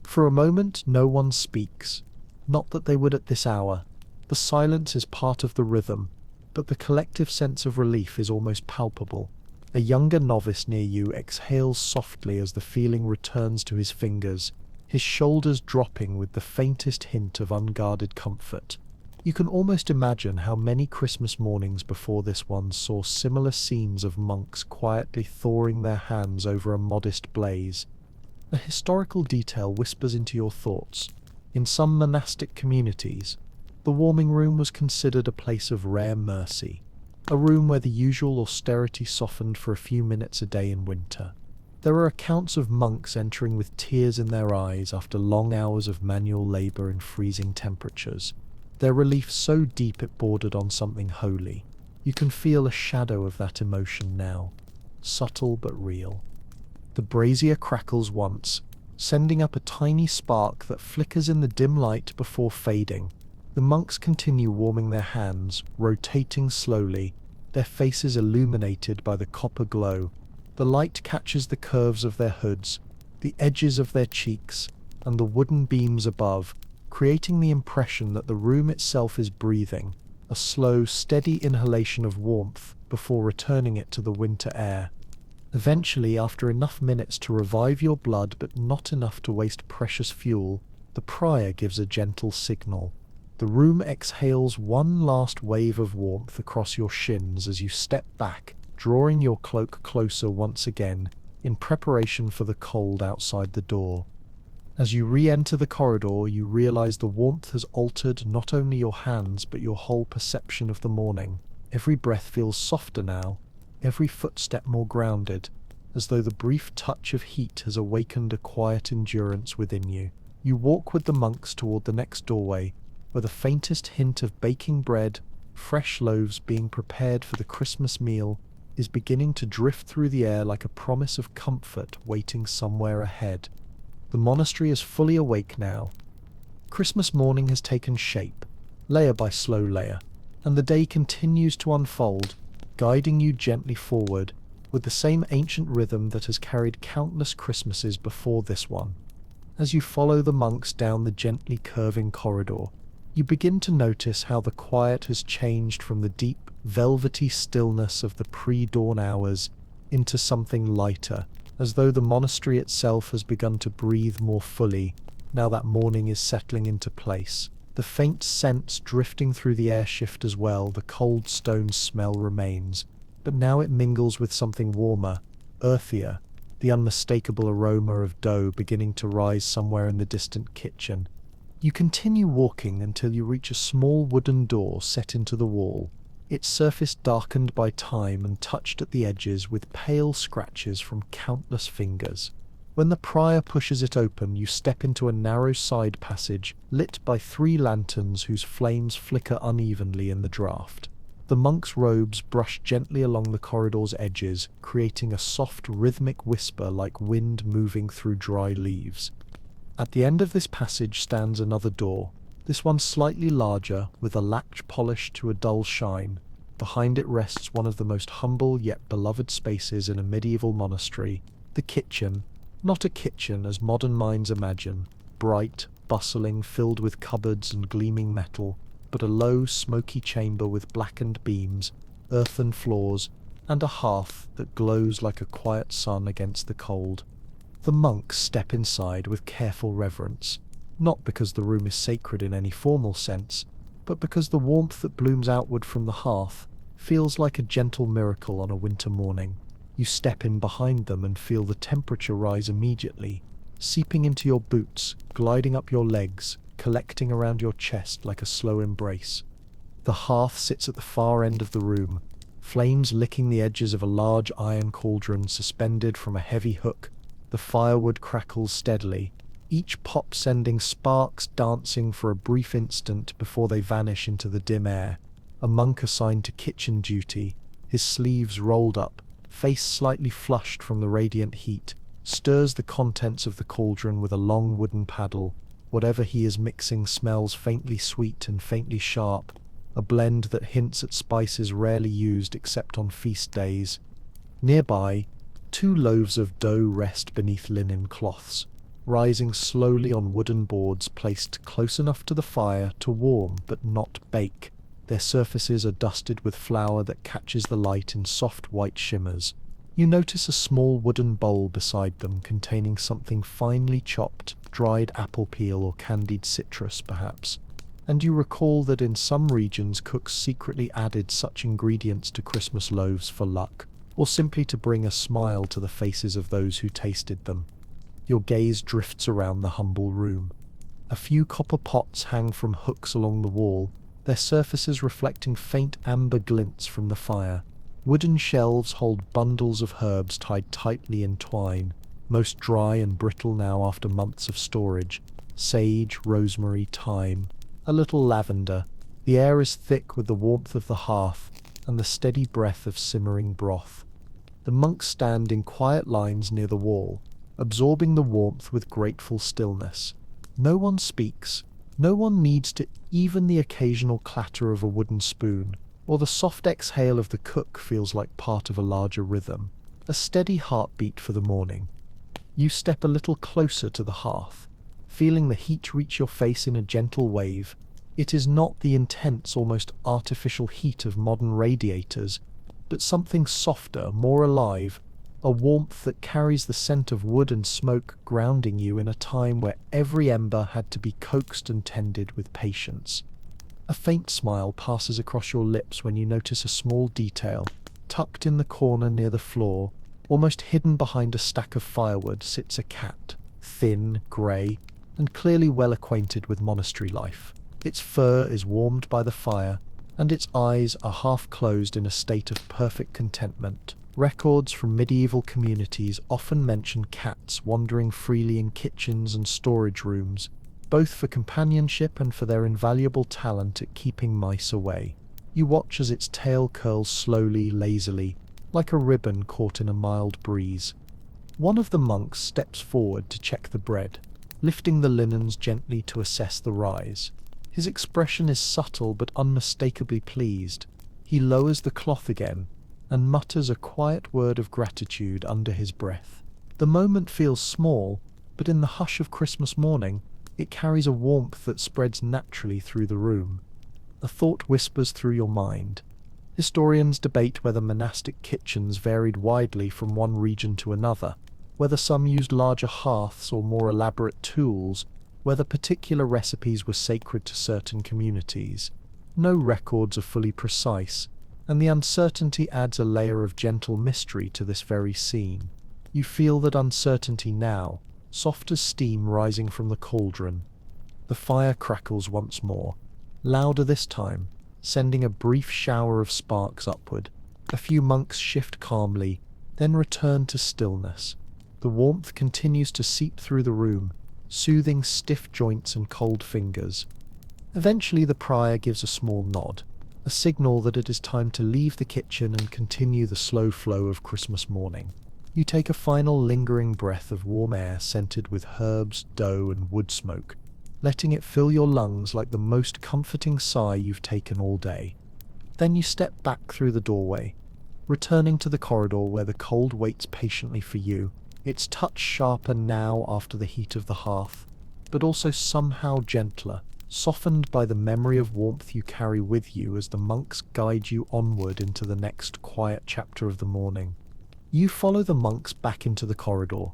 For a moment, no one speaks. Not that they would at this hour. The silence is part of the rhythm, but the collective sense of relief is almost palpable. A younger novice near you exhales softly as the feeling returns to his fingers, his shoulders dropping with the faintest hint of unguarded comfort. You can almost imagine how many Christmas mornings before this one saw similar scenes of monks quietly thawing their hands over a modest blaze. A historical detail whispers into your thoughts. In some monastic communities, the warming room was considered a place of rare mercy, a room where the usual austerity softened for a few minutes a day in winter. There are accounts of monks entering with tears in their eyes after long hours of manual labor in freezing temperatures, their relief so deep it bordered on something holy. You can feel a shadow of that emotion now, subtle but real. The brazier crackles once, sending up a tiny spark that flickers in the dim light before fading. The monks continue warming their hands, rotating slowly, their faces illuminated by the copper glow. The light catches the curves of their hoods, the edges of their cheeks, and the wooden beams above, creating the impression that the room itself is breathing, a slow, steady inhalation of warmth before returning it to the winter air. Eventually, after enough minutes to revive your blood but not enough to waste precious fuel, the prior gives a gentle signal. The room exhales one last wave of warmth across your shins as you step back, drawing your cloak closer once again, in preparation for the cold outside the door. As you re-enter the corridor, you realize the warmth has altered not only your hands but your whole perception of the morning. Every breath feels softer now, every footstep more grounded, as though the brief touch of heat has awakened a quiet endurance within you. You walk with the monks toward the next doorway, where the faintest hint of baking bread, fresh loaves being prepared for the Christmas meal, is beginning to drift through the air like a promise of comfort waiting somewhere ahead. The monastery is fully awake now. Christmas morning has taken shape, layer by slow layer, and the day continues to unfold, guiding you gently forward, with the same ancient rhythm that has carried countless Christmases before this one. As you follow the monks down the gently curving corridor, you begin to notice how the quiet has changed from the deep, velvety stillness of the pre-dawn hours into something lighter, as though the monastery itself has begun to breathe more fully now that morning is settling into place. The faint scents drifting through the air shift as well. The cold stone smell remains, but now it mingles with something warmer, earthier, the unmistakable aroma of dough beginning to rise somewhere in the distant kitchen. You continue walking until you reach a small wooden door set into the wall, its surface darkened by time and touched at the edges with pale scratches from countless fingers. When the prior pushes it open, you step into a narrow side passage lit by 3 lanterns whose flames flicker unevenly in the draught. The monks' robes brush gently along the corridor's edges, creating a soft, rhythmic whisper like wind moving through dry leaves. At the end of this passage stands another door, this one slightly larger, with a latch polished to a dull shine. Behind it rests one of the most humble yet beloved spaces in a medieval monastery, the kitchen. Not a kitchen as modern minds imagine, bright, bustling, filled with cupboards and gleaming metal, but a low, smoky chamber with blackened beams, earthen floors, and a hearth that glows like a quiet sun against the cold. The monks step inside with careful reverence, not because the room is sacred in any formal sense, but because the warmth that blooms outward from the hearth feels like a gentle miracle on a winter morning. You step in behind them and feel the temperature rise immediately, seeping into your boots, gliding up your legs, collecting around your chest like a slow embrace. The hearth sits at the far end of the room, flames licking the edges of a large iron cauldron suspended from a heavy hook. The firewood crackles steadily, each pot sending sparks dancing for a brief instant before they vanish into the dim air. A monk assigned to kitchen duty, his sleeves rolled up, face slightly flushed from the radiant heat, stirs the contents of the cauldron with a long wooden paddle. Whatever he is mixing smells faintly sweet and faintly sharp, a blend that hints at spices rarely used except on feast days. Nearby, 2 loaves of dough rest beneath linen cloths, rising slowly on wooden boards placed close enough to the fire to warm but not bake. Their surfaces are dusted with flour that catches the light in soft white shimmers. You notice a small wooden bowl beside them containing something finely chopped, dried apple peel or candied citrus perhaps, and you recall that in some regions cooks secretly added such ingredients to Christmas loaves for luck, or simply to bring a smile to the faces of those who tasted them. Your gaze drifts around the humble room. A few copper pots hang from hooks along the wall, their surfaces reflecting faint amber glints from the fire. Wooden shelves hold bundles of herbs tied tightly in twine, most dry and brittle now after months of storage. Sage, rosemary, thyme, a little lavender. The air is thick with the warmth of the hearth and the steady breath of simmering broth. The monks stand in quiet lines near the wall, absorbing the warmth with grateful stillness. No one speaks. No one needs to, even the occasional clatter of a wooden spoon, or the soft exhale of the cook feels like part of a larger rhythm, a steady heartbeat for the morning. You step a little closer to the hearth, feeling the heat reach your face in a gentle wave. It is not the intense, almost artificial heat of modern radiators, but something softer, more alive, a warmth that carries the scent of wood and smoke, grounding you in a time where every ember had to be coaxed and tended with patience. A faint smile passes across your lips when you notice a small detail. Tucked in the corner near the floor, almost hidden behind a stack of firewood, sits a cat, thin, grey, and clearly well acquainted with monastery life. Its fur is warmed by the fire, and its eyes are half closed in a state of perfect contentment. Records from medieval communities often mention cats wandering freely in kitchens and storage rooms, both for companionship and for their invaluable talent at keeping mice away. You watch as its tail curls slowly, lazily, like a ribbon caught in a mild breeze. One of the monks steps forward to check the bread, lifting the linens gently to assess the rise. His expression is subtle but unmistakably pleased. He lowers the cloth again and mutters a quiet word of gratitude under his breath. The moment feels small, but in the hush of Christmas morning, it carries a warmth that spreads naturally through the room. A thought whispers through your mind. Historians debate whether monastic kitchens varied widely from one region to another, whether some used larger hearths or more elaborate tools, whether particular recipes were sacred to certain communities. No records are fully precise, and the uncertainty adds a layer of gentle mystery to this very scene. You feel that uncertainty now, soft as steam rising from the cauldron. The fire crackles once more, louder this time, sending a brief shower of sparks upward. A few monks shift calmly, then return to stillness. The warmth continues to seep through the room, soothing stiff joints and cold fingers. Eventually the prior gives a small nod, a signal that it is time to leave the kitchen and continue the slow flow of Christmas morning. You take a final lingering breath of warm air scented with herbs, dough, and wood smoke, letting it fill your lungs like the most comforting sigh you've taken all day. Then you step back through the doorway, returning to the corridor where the cold waits patiently for you, its touch sharper now after the heat of the hearth. but also somehow gentler, softened by the memory of warmth you carry with you as the monks guide you onward into the next quiet chapter of the morning. You follow the monks back into the corridor,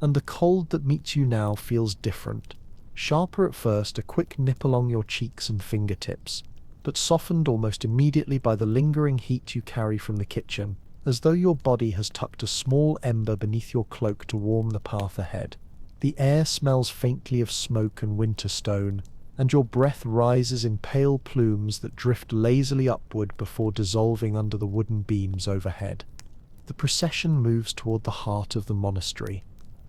and the cold that meets you now feels different. Sharper at first, a quick nip along your cheeks and fingertips, but softened almost immediately by the lingering heat you carry from the kitchen, as though your body has tucked a small ember beneath your cloak to warm the path ahead. The air smells faintly of smoke and winter stone, and your breath rises in pale plumes that drift lazily upward before dissolving under the wooden beams overhead. The procession moves toward the heart of the monastery,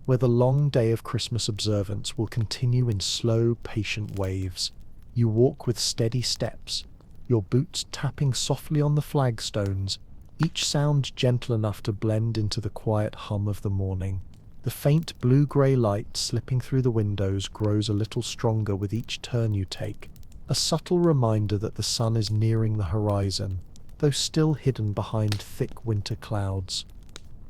where the long day of Christmas observance will continue in slow, patient waves. You walk with steady steps, your boots tapping softly on the flagstones, each sound gentle enough to blend into the quiet hum of the morning. The faint blue-grey light slipping through the windows grows a little stronger with each turn you take, a subtle reminder that the sun is nearing the horizon, though still hidden behind thick winter clouds.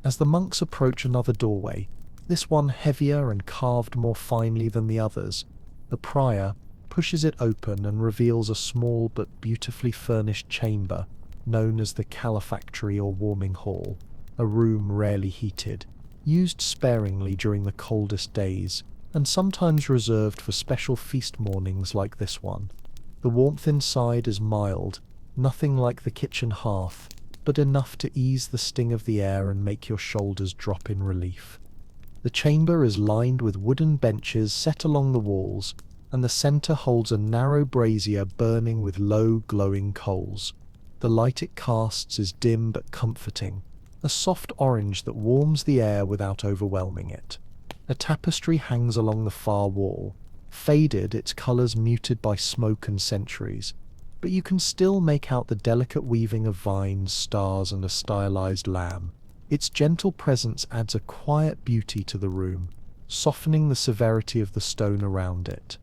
As the monks approach another doorway, this one heavier and carved more finely than the others, the prior pushes it open and reveals a small but beautifully furnished chamber known as the calefactory or warming hall, a room rarely heated, used sparingly during the coldest days, and sometimes reserved for special feast mornings like this one. The warmth inside is mild, nothing like the kitchen hearth, but enough to ease the sting of the air and make your shoulders drop in relief. The chamber is lined with wooden benches set along the walls, and the centre holds a narrow brazier burning with low, glowing coals. The light it casts is dim but comforting, a soft orange that warms the air without overwhelming it. A tapestry hangs along the far wall, faded, its colours muted by smoke and centuries, but you can still make out the delicate weaving of vines, stars, and a stylized lamb. Its gentle presence adds a quiet beauty to the room, softening the severity of the stone around it.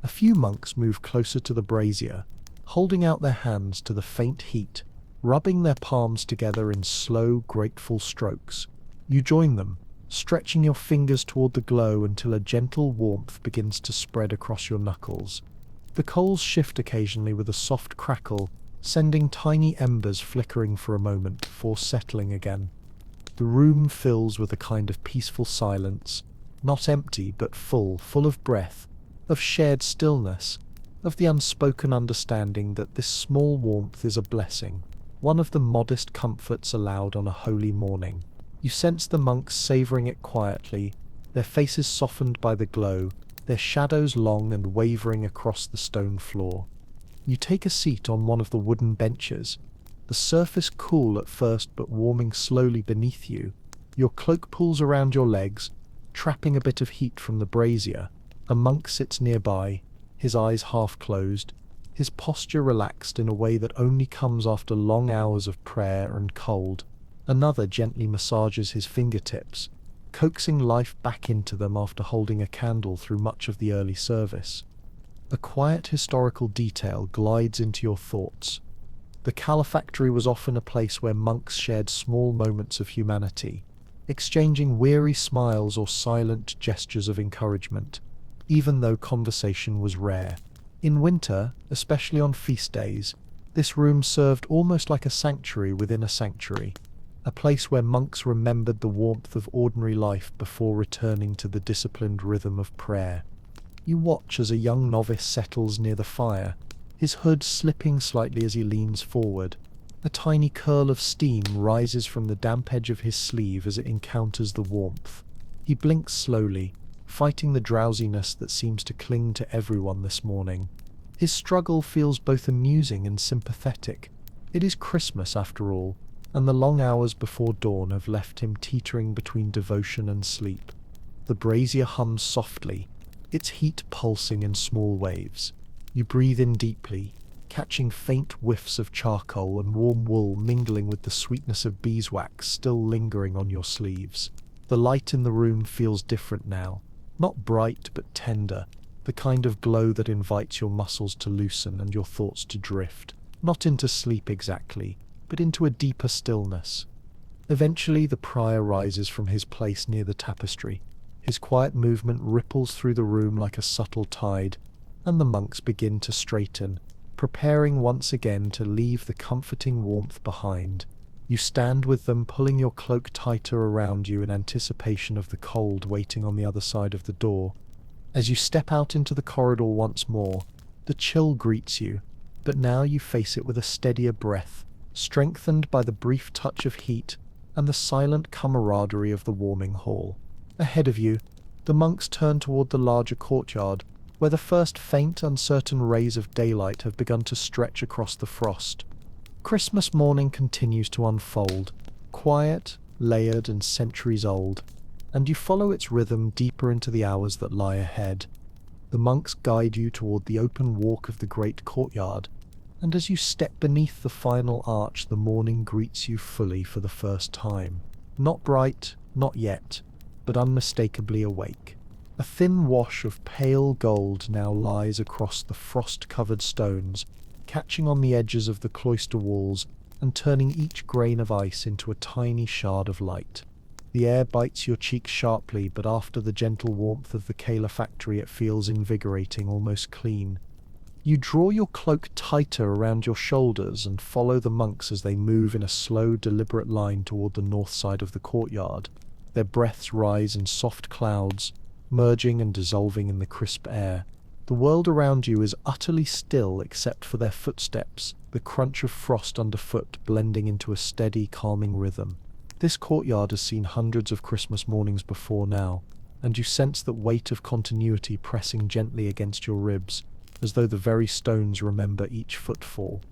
A few monks move closer to the brazier, holding out their hands to the faint heat, rubbing their palms together in slow, grateful strokes. You join them, stretching your fingers toward the glow until a gentle warmth begins to spread across your knuckles. The coals shift occasionally with a soft crackle, sending tiny embers flickering for a moment before settling again. The room fills with a kind of peaceful silence, not empty but full of breath, of shared stillness, of the unspoken understanding that this small warmth is a blessing, one of the modest comforts allowed on a holy morning. You sense the monks savouring it quietly, their faces softened by the glow, their shadows long and wavering across the stone floor. You take a seat on one of the wooden benches, the surface cool at first but warming slowly beneath you. Your cloak pulls around your legs, trapping a bit of heat from the brazier. A monk sits nearby, his eyes half closed, his posture relaxed in a way that only comes after long hours of prayer and cold. Another gently massages his fingertips, coaxing life back into them after holding a candle through much of the early service. A quiet historical detail glides into your thoughts. The calefactory was often a place where monks shared small moments of humanity, exchanging weary smiles or silent gestures of encouragement, even though conversation was rare. In winter, especially on feast days, this room served almost like a sanctuary within a sanctuary, a place where monks remembered the warmth of ordinary life before returning to the disciplined rhythm of prayer. You watch as a young novice settles near the fire, his hood slipping slightly as he leans forward. A tiny curl of steam rises from the damp edge of his sleeve as it encounters the warmth. He blinks slowly, fighting the drowsiness that seems to cling to everyone this morning. His struggle feels both amusing and sympathetic. It is Christmas, after all, and the long hours before dawn have left him teetering between devotion and sleep. The brazier hums softly, its heat pulsing in small waves. You breathe in deeply, catching faint whiffs of charcoal and warm wool mingling with the sweetness of beeswax still lingering on your sleeves. The light in the room feels different now, not bright but tender, the kind of glow that invites your muscles to loosen and your thoughts to drift, not into sleep exactly, but into a deeper stillness. Eventually the prior rises from his place near the tapestry, His quiet movement ripples through the room like a subtle tide, and the monks begin to straighten, preparing once again to leave the comforting warmth behind. You stand with them, pulling your cloak tighter around you in anticipation of the cold waiting on the other side of the door. As you step out into the corridor once more, the chill greets you, but now you face it with a steadier breath, strengthened by the brief touch of heat and the silent camaraderie of the warming hall. Ahead of you, the monks turn toward the larger courtyard, where the first faint, uncertain rays of daylight have begun to stretch across the frost. Christmas morning continues to unfold, quiet, layered, and centuries old, and you follow its rhythm deeper into the hours that lie ahead. The monks guide you toward the open walk of the great courtyard, and as you step beneath the final arch, the morning greets you fully for the first time. Not bright, not yet, but unmistakably awake. A thin wash of pale gold now lies across the frost-covered stones, catching on the edges of the cloister walls and turning each grain of ice into a tiny shard of light. The air bites your cheek sharply, but after the gentle warmth of the calefactory it feels invigorating, almost clean. You draw your cloak tighter around your shoulders and follow the monks as they move in a slow, deliberate line toward the north side of the courtyard. Their breaths rise in soft clouds, merging and dissolving in the crisp air. The world around you is utterly still except for their footsteps, the crunch of frost underfoot blending into a steady, calming rhythm. This courtyard has seen hundreds of Christmas mornings before now, and you sense that weight of continuity pressing gently against your ribs, as though the very stones remember each footfall.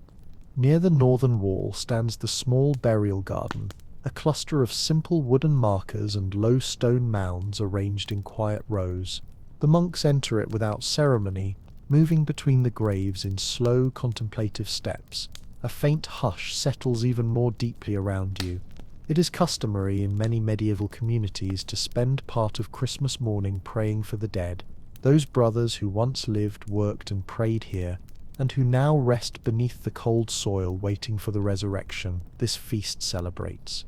Near the northern wall stands the small burial garden, a cluster of simple wooden markers and low stone mounds arranged in quiet rows. The monks enter it without ceremony, moving between the graves in slow, contemplative steps. A faint hush settles even more deeply around you. It is customary in many medieval communities to spend part of Christmas morning praying for the dead, those brothers who once lived, worked, and prayed here, and who now rest beneath the cold soil waiting for the resurrection this feast celebrates.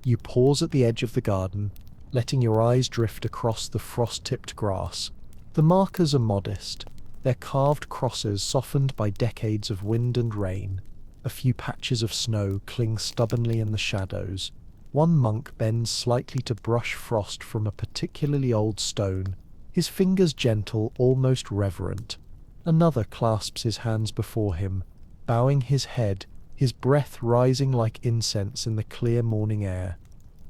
You pause at the edge of the garden, letting your eyes drift across the frost-tipped grass. The markers are modest, their carved crosses softened by decades of wind and rain. A few patches of snow cling stubbornly in the shadows. One monk bends slightly to brush frost from a particularly old stone, his fingers gentle, almost reverent. Another clasps his hands before him, bowing his head, his breath rising like incense in the clear morning air.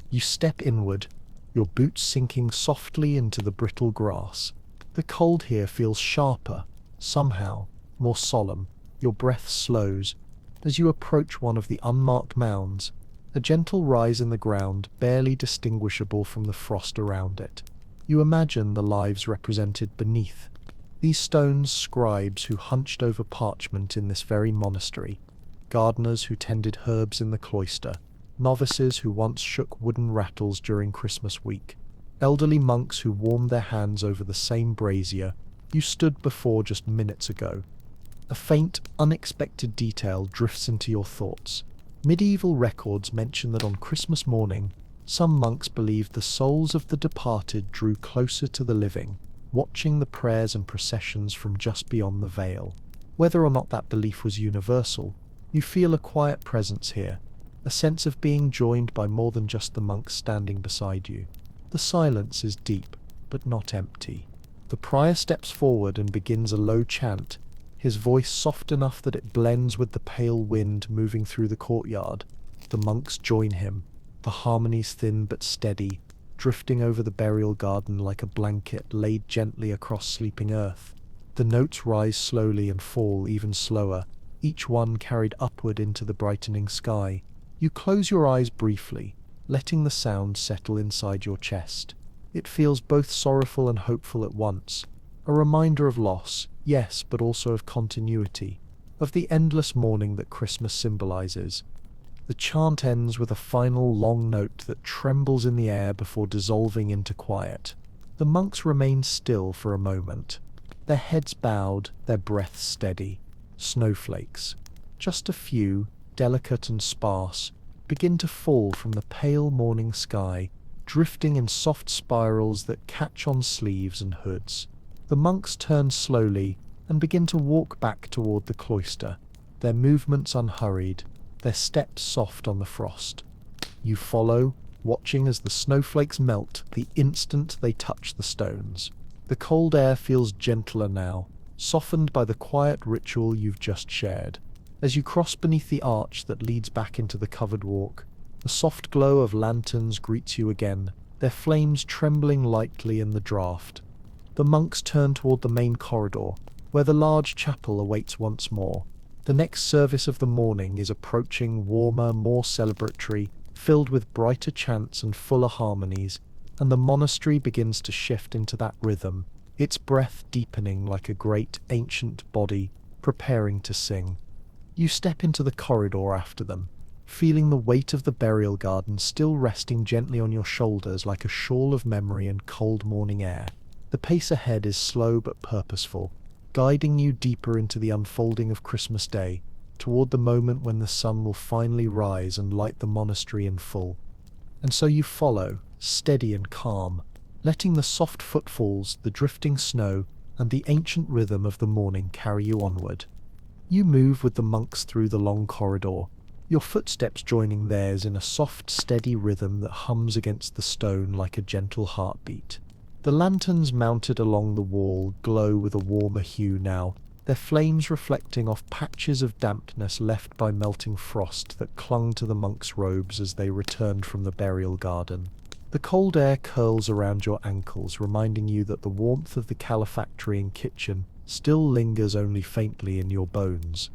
You step inward, your boots sinking softly into the brittle grass. The cold here feels sharper, somehow, more solemn. Your breath slows. As you approach one of the unmarked mounds, a gentle rise in the ground, barely distinguishable from the frost around it. You imagine the lives represented beneath. These stones, scribes who hunched over parchment in this very monastery, gardeners who tended herbs in the cloister, novices who once shook wooden rattles during Christmas week, elderly monks who warmed their hands over the same brazier you stood before just minutes ago. A faint, unexpected detail drifts into your thoughts. Medieval records mention that on Christmas morning, some monks believed the souls of the departed drew closer to the living, watching the prayers and processions from just beyond the veil. Whether or not that belief was universal, you feel a quiet presence here, a sense of being joined by more than just the monks standing beside you. The silence is deep, but not empty. The prior steps forward and begins a low chant, his voice soft enough that it blends with the pale wind moving through the courtyard. The monks join him, the harmonies thin but steady, drifting over the burial garden like a blanket laid gently across sleeping earth. The notes rise slowly and fall even slower, each one carried upward into the brightening sky. You close your eyes briefly, letting the sound settle inside your chest. It feels both sorrowful and hopeful at once, a reminder of loss, yes, but also of continuity, of the endless mourning that Christmas symbolizes. The chant ends with a final long note that trembles in the air before dissolving into quiet. The monks remain still for a moment, their heads bowed, their breaths steady. Snowflakes, just a few, delicate and sparse, begin to fall from the pale morning sky, drifting in soft spirals that catch on sleeves and hoods. The monks turn slowly and begin to walk back toward the cloister, their movements unhurried, their steps soft on the frost. You follow, watching as the snowflakes melt the instant they touch the stones. The cold air feels gentler now, softened by the quiet ritual you've just shared. As you cross beneath the arch that leads back into the covered walk, the soft glow of lanterns greets you again, their flames trembling lightly in the draught. The monks turn toward the main corridor, where the large chapel awaits once more. The next service of the morning is approaching, warmer, more celebratory, filled with brighter chants and fuller harmonies, and the monastery begins to shift into that rhythm, its breath deepening like a great, ancient body preparing to sing. You step into the corridor after them, feeling the weight of the burial garden still resting gently on your shoulders like a shawl of memory and cold morning air. The pace ahead is slow but purposeful, guiding you deeper into the unfolding of Christmas Day, toward the moment when the sun will finally rise and light the monastery in full. And so you follow, steady and calm, letting the soft footfalls, the drifting snow, and the ancient rhythm of the morning carry you onward. You move with the monks through the long corridor, your footsteps joining theirs in a soft, steady rhythm that hums against the stone like a gentle heartbeat. The lanterns mounted along the wall glow with a warmer hue now, their flames reflecting off patches of dampness left by melting frost that clung to the monks' robes as they returned from the burial garden. The cold air curls around your ankles, reminding you that the warmth of the calefactory and kitchen still lingers only faintly in your bones.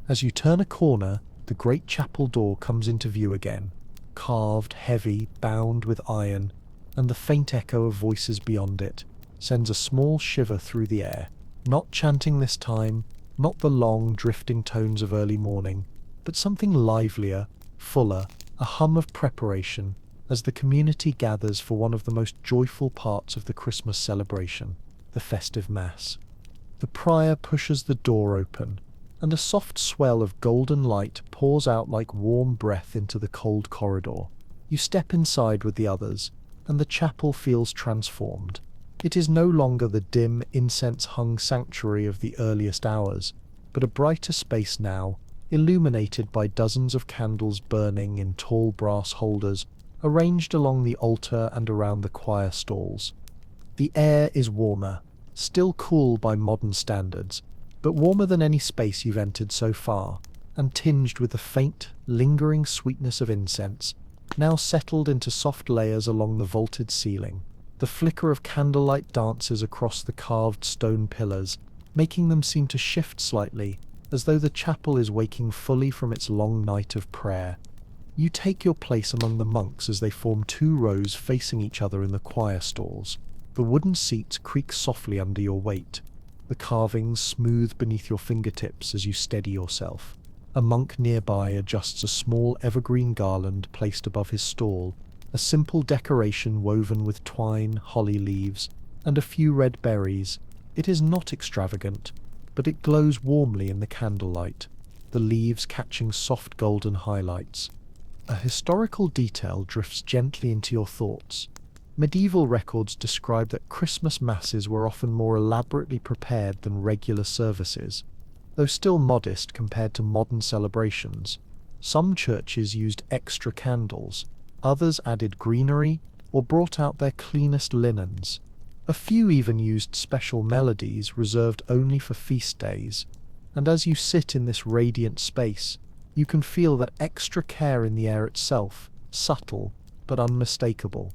As you turn a corner, the great chapel door comes into view again, carved, heavy, bound with iron, and the faint echo of voices beyond it sends a small shiver through the air. Not chanting this time, not the long, drifting tones of early morning, but something livelier, fuller, a hum of preparation, as the community gathers for one of the most joyful parts of the Christmas celebration, the festive Mass. The prior pushes the door open, and a soft swell of golden light pours out like warm breath into the cold corridor. You step inside with the others, and the chapel feels transformed. It is no longer the dim, incense-hung sanctuary of the earliest hours, but a brighter space now, illuminated by dozens of candles burning in tall brass holders, arranged along the altar and around the choir stalls. The air is warmer, still cool by modern standards, but warmer than any space you've entered so far, and tinged with the faint, lingering sweetness of incense, now settled into soft layers along the vaulted ceiling. The flicker of candlelight dances across the carved stone pillars, making them seem to shift slightly, as though the chapel is waking fully from its long night of prayer. You take your place among the monks as they form two rows facing each other in the choir stalls. The wooden seats creak softly under your weight, the carvings smooth beneath your fingertips as you steady yourself. A monk nearby adjusts a small evergreen garland placed above his stall, a simple decoration woven with twine, holly leaves, and a few red berries. It is not extravagant, but it glows warmly in the candlelight, the leaves catching soft golden highlights. A historical detail drifts gently into your thoughts. Medieval records describe that Christmas masses were often more elaborately prepared than regular services. Though still modest compared to modern celebrations, some churches used extra candles, others added greenery or brought out their cleanest linens. A few even used special melodies reserved only for feast days. And as you sit in this radiant space, you can feel that extra care in the air itself, subtle but unmistakable.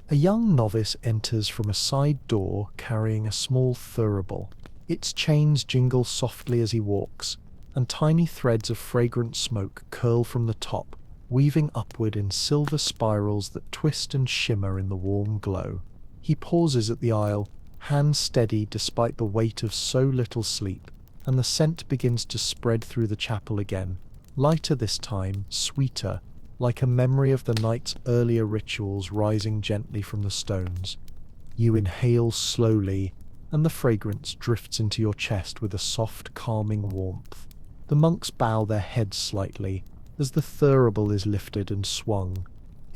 A young novice enters from a side door carrying a small thurible. Its chains jingle softly as he walks, and tiny threads of fragrant smoke curl from the top, weaving upward in silver spirals that twist and shimmer in the warm glow. He pauses at the aisle, hands steady despite the weight of so little sleep, and the scent begins to spread through the chapel again, lighter this time, sweeter, like a memory of the night's earlier rituals rising gently from the stones. You inhale slowly, and the fragrance drifts into your chest with a soft, calming warmth. The monks bow their heads slightly as the thurible is lifted and swung.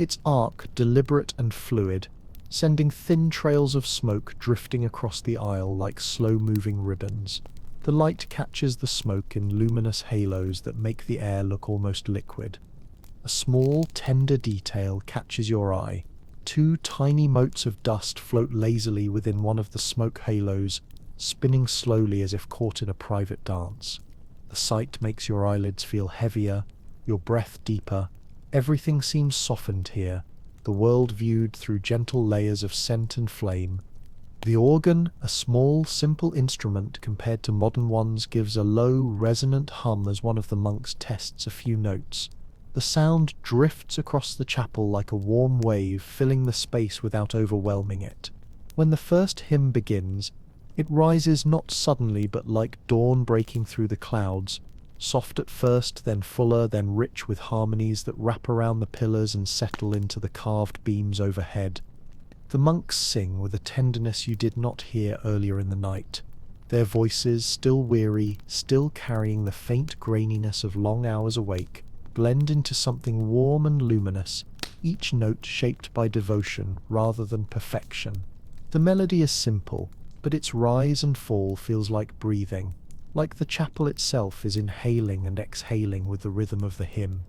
its arc deliberate and fluid, sending thin trails of smoke drifting across the aisle like slow-moving ribbons. The light catches the smoke in luminous halos that make the air look almost liquid. A small, tender detail catches your eye. Two tiny motes of dust float lazily within one of the smoke halos, spinning slowly as if caught in a private dance. The sight makes your eyelids feel heavier, your breath deeper. Everything seems softened here, the world viewed through gentle layers of scent and flame. The organ, a small, simple instrument compared to modern ones, gives a low, resonant hum as one of the monks tests a few notes. The sound drifts across the chapel like a warm wave, filling the space without overwhelming it. When the first hymn begins, it rises not suddenly but like dawn breaking through the clouds, soft at first, then fuller, then rich with harmonies that wrap around the pillars and settle into the carved beams overhead. The monks sing with a tenderness you did not hear earlier in the night. Their voices, still weary, still carrying the faint graininess of long hours awake, blend into something warm and luminous, each note shaped by devotion rather than perfection. The melody is simple, but its rise and fall feels like breathing, like the chapel itself is inhaling and exhaling with the rhythm of the hymn.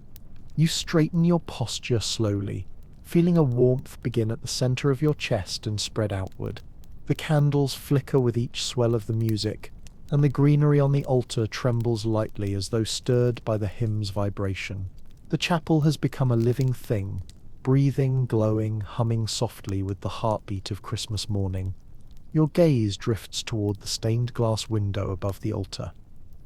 You straighten your posture slowly, feeling a warmth begin at the center of your chest and spread outward. The candles flicker with each swell of the music, and the greenery on the altar trembles lightly as though stirred by the hymn's vibration. The chapel has become a living thing, breathing, glowing, humming softly with the heartbeat of Christmas morning. Your gaze drifts toward the stained glass window above the altar,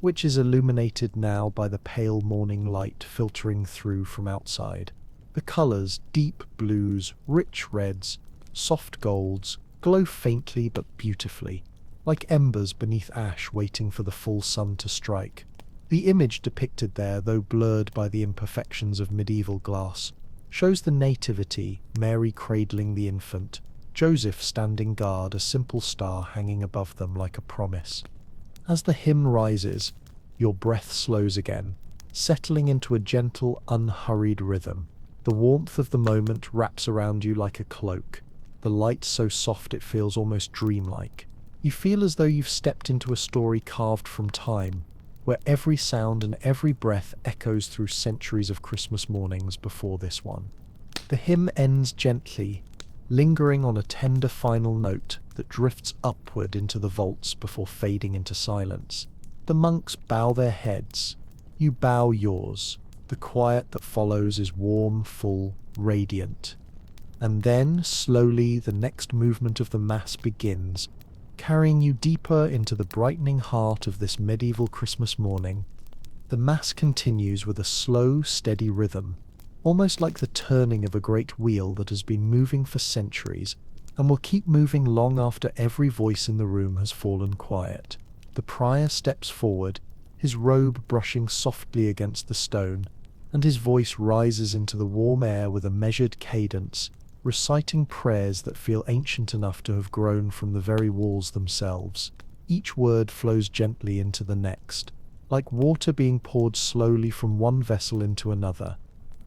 which is illuminated now by the pale morning light filtering through from outside. The colors, deep blues, rich reds, soft golds, glow faintly but beautifully, like embers beneath ash waiting for the full sun to strike. The image depicted there, though blurred by the imperfections of medieval glass, shows the Nativity, Mary cradling the infant, Joseph standing guard, a simple star hanging above them like a promise. As the hymn rises, your breath slows again, settling into a gentle, unhurried rhythm. The warmth of the moment wraps around you like a cloak, the light so soft it feels almost dreamlike. You feel as though you've stepped into a story carved from time, where every sound and every breath echoes through centuries of Christmas mornings before this one. The hymn ends gently, lingering on a tender final note that drifts upward into the vaults before fading into silence. The monks bow their heads. You bow yours. The quiet that follows is warm, full, radiant. And then, slowly, the next movement of the Mass begins, carrying you deeper into the brightening heart of this medieval Christmas morning. The Mass continues with a slow, steady rhythm, almost like the turning of a great wheel that has been moving for centuries and will keep moving long after every voice in the room has fallen quiet. The prior steps forward, his robe brushing softly against the stone, and his voice rises into the warm air with a measured cadence, reciting prayers that feel ancient enough to have grown from the very walls themselves. Each word flows gently into the next, like water being poured slowly from one vessel into another.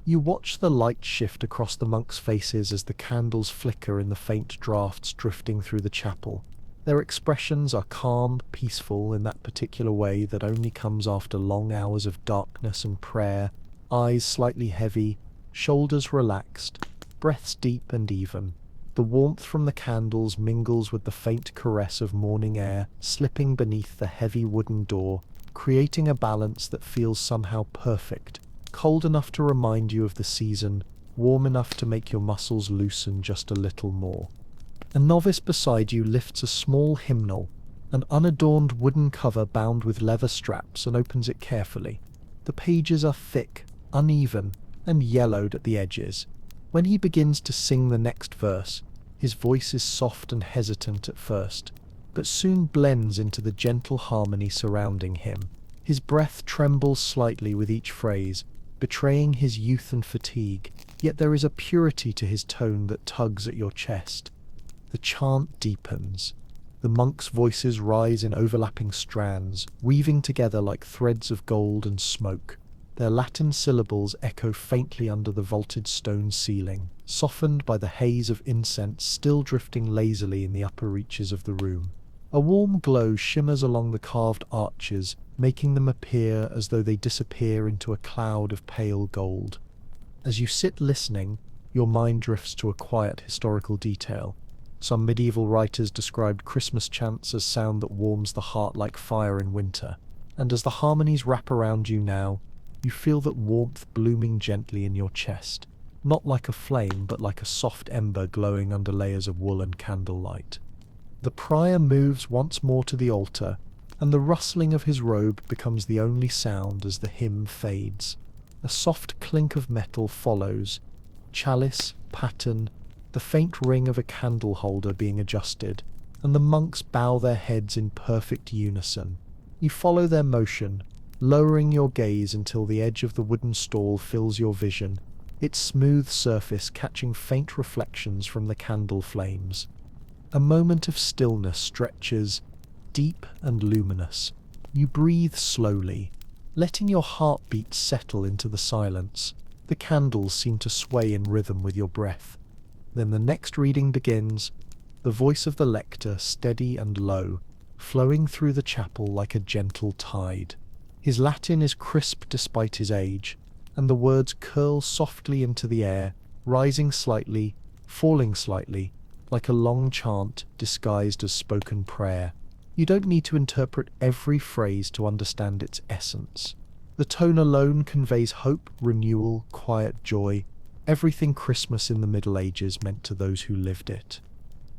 You watch the light shift across the monks' faces as the candles flicker in the faint drafts drifting through the chapel. Their expressions are calm, peaceful in that particular way that only comes after long hours of darkness and prayer, eyes slightly heavy, shoulders relaxed, breaths deep and even. The warmth from the candles mingles with the faint caress of morning air slipping beneath the heavy wooden door, creating a balance that feels somehow perfect, cold enough to remind you of the season, warm enough to make your muscles loosen just a little more. A novice beside you lifts a small hymnal, an unadorned wooden cover bound with leather straps, and opens it carefully. The pages are thick, uneven, and yellowed at the edges. When he begins to sing the next verse, his voice is soft and hesitant at first, but soon blends into the gentle harmony surrounding him. His breath trembles slightly with each phrase, betraying his youth and fatigue, yet there is a purity to his tone that tugs at your chest. The chant deepens. The monks' voices rise in overlapping strands, weaving together like threads of gold and smoke. Their Latin syllables echo faintly under the vaulted stone ceiling, softened by the haze of incense still drifting lazily in the upper reaches of the room. A warm glow shimmers along the carved arches, making them appear as though they disappear into a cloud of pale gold. As you sit listening, your mind drifts to a quiet historical detail. Some medieval writers described Christmas chants as sound that warms the heart like fire in winter, and as the harmonies wrap around you now, you feel that warmth blooming gently in your chest, not like a flame but like a soft ember glowing under layers of wool and candlelight. The prior moves once more to the altar, and the rustling of his robe becomes the only sound as the hymn fades. A soft clink of metal follows, chalice, paten, the faint ring of a candle holder being adjusted, and the monks bow their heads in perfect unison. You follow their motion, lowering your gaze until the edge of the wooden stall fills your vision, its smooth surface catching faint reflections from the candle flames. A moment of stillness stretches, deep and luminous. You breathe slowly, letting your heartbeat settle into the silence. The candles seem to sway in rhythm with your breath. Then the next reading begins, the voice of the lector steady and low, flowing through the chapel like a gentle tide. His Latin is crisp despite his age, and the words curl softly into the air, rising slightly, falling slightly, like a long chant disguised as spoken prayer. You don't need to interpret every phrase to understand its essence. The tone alone conveys hope, renewal, quiet joy, everything Christmas in the Middle Ages meant to those who lived it.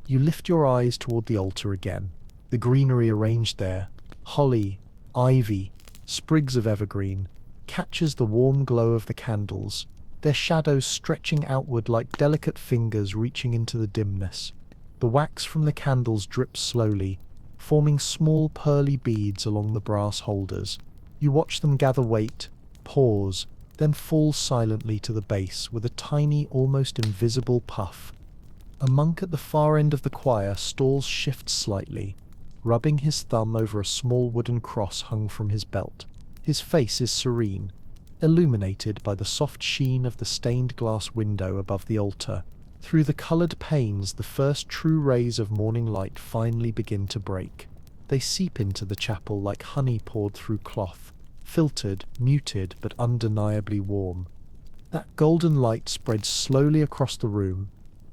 You lift your eyes toward the altar again, the greenery arranged there, holly, ivy, sprigs of evergreen, catches the warm glow of the candles, their shadows stretching outward like delicate fingers reaching into the dimness. The wax from the candles drips slowly, forming small pearly beads along the brass holders. You watch them gather weight, pause, then fall silently to the base with a tiny, almost invisible puff. A monk at the far end of the choir stalls shifts slightly, rubbing his thumb over a small wooden cross hung from his belt. His face is serene, illuminated by the soft sheen of the stained glass window above the altar. Through the coloured panes, the first true rays of morning light finally begin to break. They seep into the chapel like honey poured through cloth, filtered, muted, but undeniably warm. That golden light spreads slowly across the room,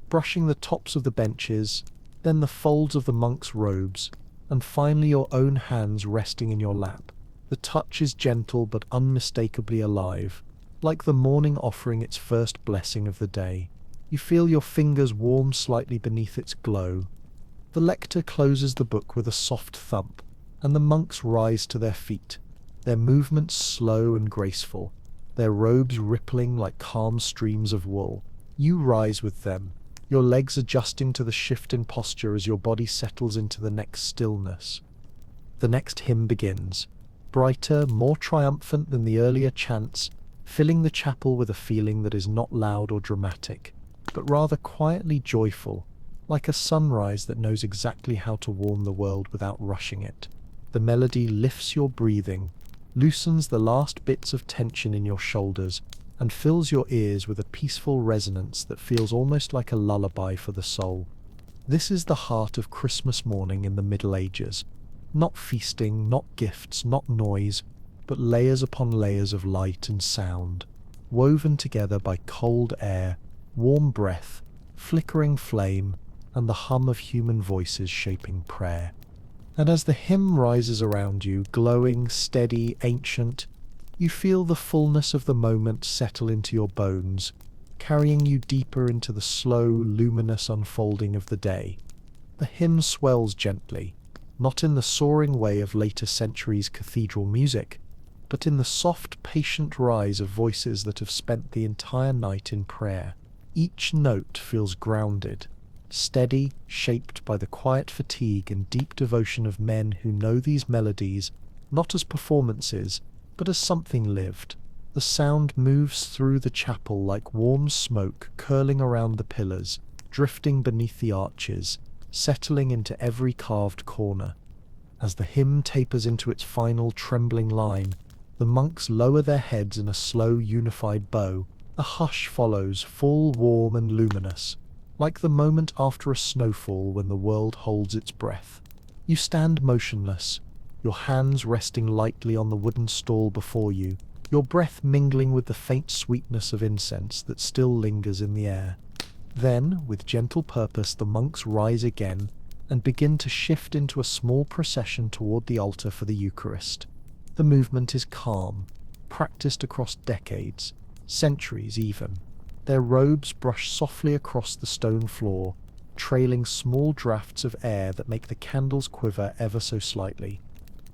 brushing the tops of the benches, then the folds of the monks' robes, and finally your own hands resting in your lap. The touch is gentle but unmistakably alive, like the morning offering its first blessing of the day. You feel your fingers warm slightly beneath its glow. The lector closes the book with a soft thump, and the monks rise to their feet, their movements slow and graceful, their robes rippling like calm streams of wool. You rise with them, your legs adjusting to the shift in posture as your body settles into the next stillness. The next hymn begins, brighter, more triumphant than the earlier chants, filling the chapel with a feeling that is not loud or dramatic, but rather quietly joyful, like a sunrise that knows exactly how to warm the world without rushing it. The melody lifts your breathing, loosens the last bits of tension in your shoulders, and fills your ears with a peaceful resonance that feels almost like a lullaby for the soul. This is the heart of Christmas morning in the Middle Ages. Not feasting, not gifts, not noise, but layers upon layers of light and sound, woven together by cold air, warm breath, flickering flame, and the hum of human voices shaping prayer. And as the hymn rises around you, glowing, steady, ancient, you feel the fullness of the moment settle into your bones, carrying you deeper into the slow, luminous unfolding of the day. The hymn swells gently, not in the soaring way of later centuries' cathedral music, but in the soft, patient rise of voices that have spent the entire night in prayer. Each note feels grounded, steady, shaped by the quiet fatigue and deep devotion of men who know these melodies not as performances, but as something lived. The sound moves through the chapel like warm smoke curling around the pillars, drifting beneath the arches, settling into every carved corner. As the hymn tapers into its final trembling line, The monks lower their heads in a slow, unified bow. A hush follows, full, warm, and luminous, like the moment after a snowfall when the world holds its breath. You stand motionless, your hands resting lightly on the wooden stall before you, your breath mingling with the faint sweetness of incense that still lingers in the air. Then, with gentle purpose, the monks rise again and begin to shift into a small procession toward the altar for the Eucharist. The movement is calm, practiced across decades, centuries even. Their robes brush softly across the stone floor, trailing small drafts of air that make the candles quiver ever so slightly.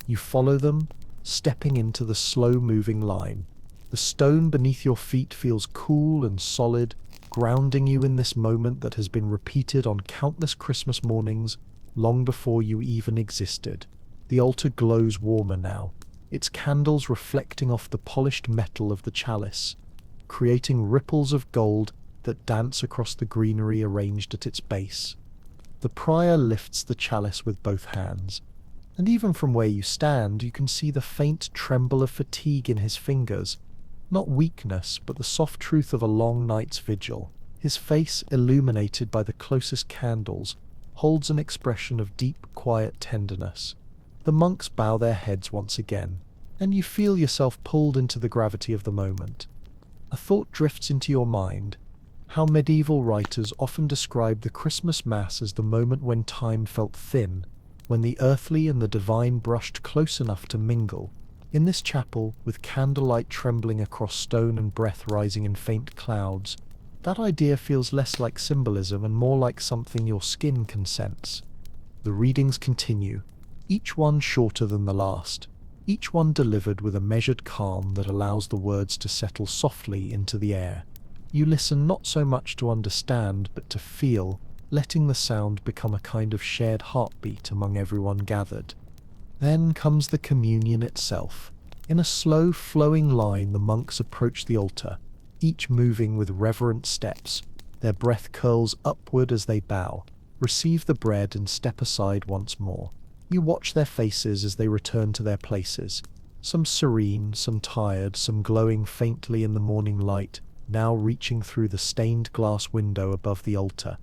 You follow them, stepping into the slow-moving line. The stone beneath your feet feels cool and solid, grounding you in this moment that has been repeated on countless Christmas mornings long before you even existed. The altar glows warmer now, its candles reflecting off the polished metal of the chalice, creating ripples of gold that dance across the greenery arranged at its base. The prior lifts the chalice with both hands, and even from where you stand, you can see the faint tremble of fatigue in his fingers. Not weakness, but the soft truth of a long night's vigil. His face, illuminated by the closest candles, holds an expression of deep, quiet tenderness. The monks bow their heads once again, and you feel yourself pulled into the gravity of the moment. A thought drifts into your mind: how medieval writers often describe the Christmas Mass as the moment when time felt thin, when the earthly and the divine brushed close enough to mingle. In this chapel, with candlelight trembling across stone and breath rising in faint clouds, that idea feels less like symbolism and more like something your skin can sense. The readings continue, each one shorter than the last, each one delivered with a measured calm that allows the words to settle softly into the air. You listen not so much to understand, but to feel, letting the sound become a kind of shared heartbeat among everyone gathered. Then comes the communion itself. In a slow, flowing line, the monks approach the altar, each moving with reverent steps. Their breath curls upward as they bow, receive the bread, and step aside once more. You watch their faces as they return to their places, some serene, some tired, some glowing faintly in the morning light, now reaching through the stained glass window above the altar.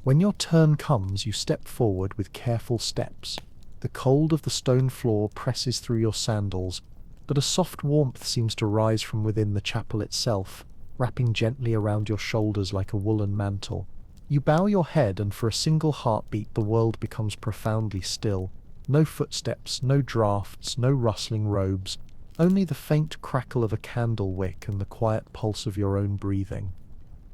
When your turn comes, you step forward with careful steps. The cold of the stone floor presses through your sandals, but a soft warmth seems to rise from within the chapel itself, wrapping gently around your shoulders like a woolen mantle. You bow your head, and for a single heartbeat the world becomes profoundly still. No footsteps, no draughts, no rustling robes, only the faint crackle of a candle wick and the quiet pulse of your own breathing.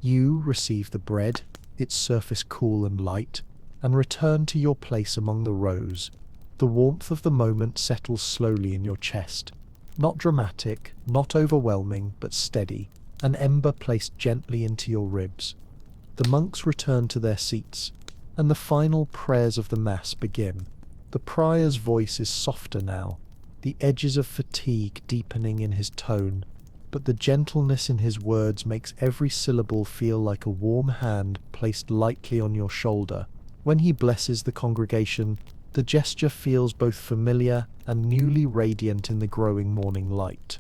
You receive the bread, its surface cool and light, and return to your place among the rows. The warmth of the moment settles slowly in your chest. Not dramatic, not overwhelming, but steady, an ember placed gently into your ribs. The monks return to their seats, and the final prayers of the Mass begin. The prior's voice is softer now, the edges of fatigue deepening in his tone, but the gentleness in his words makes every syllable feel like a warm hand placed lightly on your shoulder. When he blesses the congregation, the gesture feels both familiar and newly radiant in the growing morning light.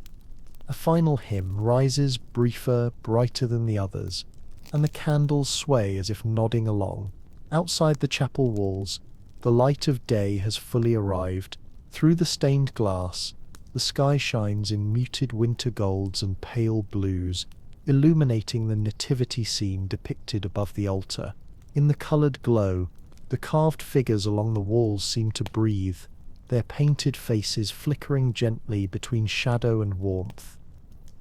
A final hymn rises, briefer, brighter than the others, and the candles sway as if nodding along. Outside the chapel walls, the light of day has fully arrived. Through the stained glass, the sky shines in muted winter golds and pale blues, illuminating the nativity scene depicted above the altar. In the coloured glow, the carved figures along the walls seem to breathe, their painted faces flickering gently between shadow and warmth.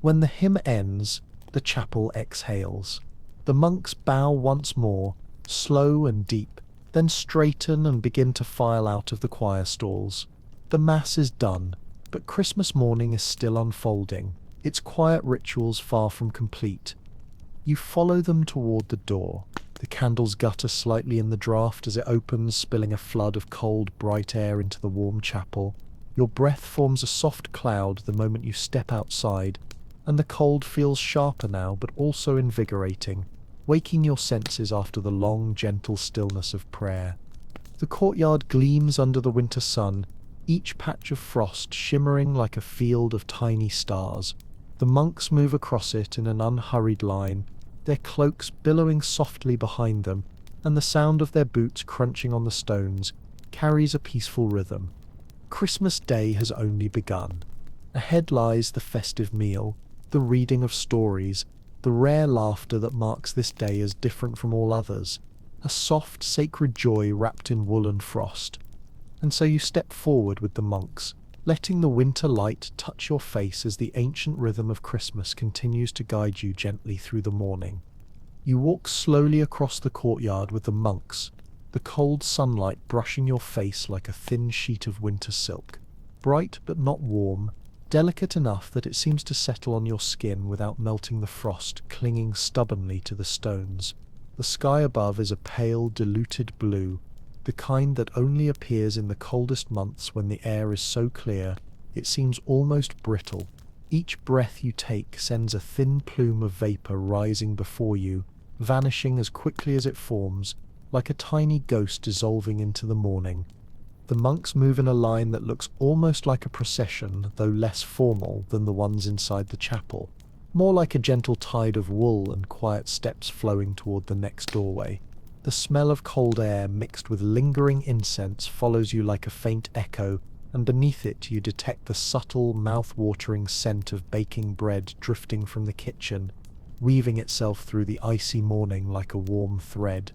When the hymn ends, the chapel exhales. The monks bow once more, slow and deep, then straighten and begin to file out of the choir stalls. The Mass is done, but Christmas morning is still unfolding, its quiet rituals far from complete. You follow them toward the door. The candles gutter slightly in the draught as it opens, spilling a flood of cold, bright air into the warm chapel. Your breath forms a soft cloud the moment you step outside, and the cold feels sharper now, but also invigorating, waking your senses after the long, gentle stillness of prayer. The courtyard gleams under the winter sun, each patch of frost shimmering like a field of tiny stars. The monks move across it in an unhurried line, their cloaks billowing softly behind them, and the sound of their boots crunching on the stones carries a peaceful rhythm. Christmas Day has only begun. Ahead lies the festive meal, the reading of stories, the rare laughter that marks this day as different from all others, a soft, sacred joy wrapped in wool and frost. And so you step forward with the monks, letting the winter light touch your face as the ancient rhythm of Christmas continues to guide you gently through the morning. You walk slowly across the courtyard with the monks, the cold sunlight brushing your face like a thin sheet of winter silk, bright but not warm, delicate enough that it seems to settle on your skin without melting the frost clinging stubbornly to the stones. The sky above is a pale, diluted blue, the kind that only appears in the coldest months when the air is so clear it seems almost brittle. Each breath you take sends a thin plume of vapor rising before you, vanishing as quickly as it forms, like a tiny ghost dissolving into the morning. The monks move in a line that looks almost like a procession, though less formal than the ones inside the chapel, more like a gentle tide of wool and quiet steps flowing toward the next doorway. The smell of cold air mixed with lingering incense follows you like a faint echo, and beneath it you detect the subtle, mouth-watering scent of baking bread drifting from the kitchen, weaving itself through the icy morning like a warm thread.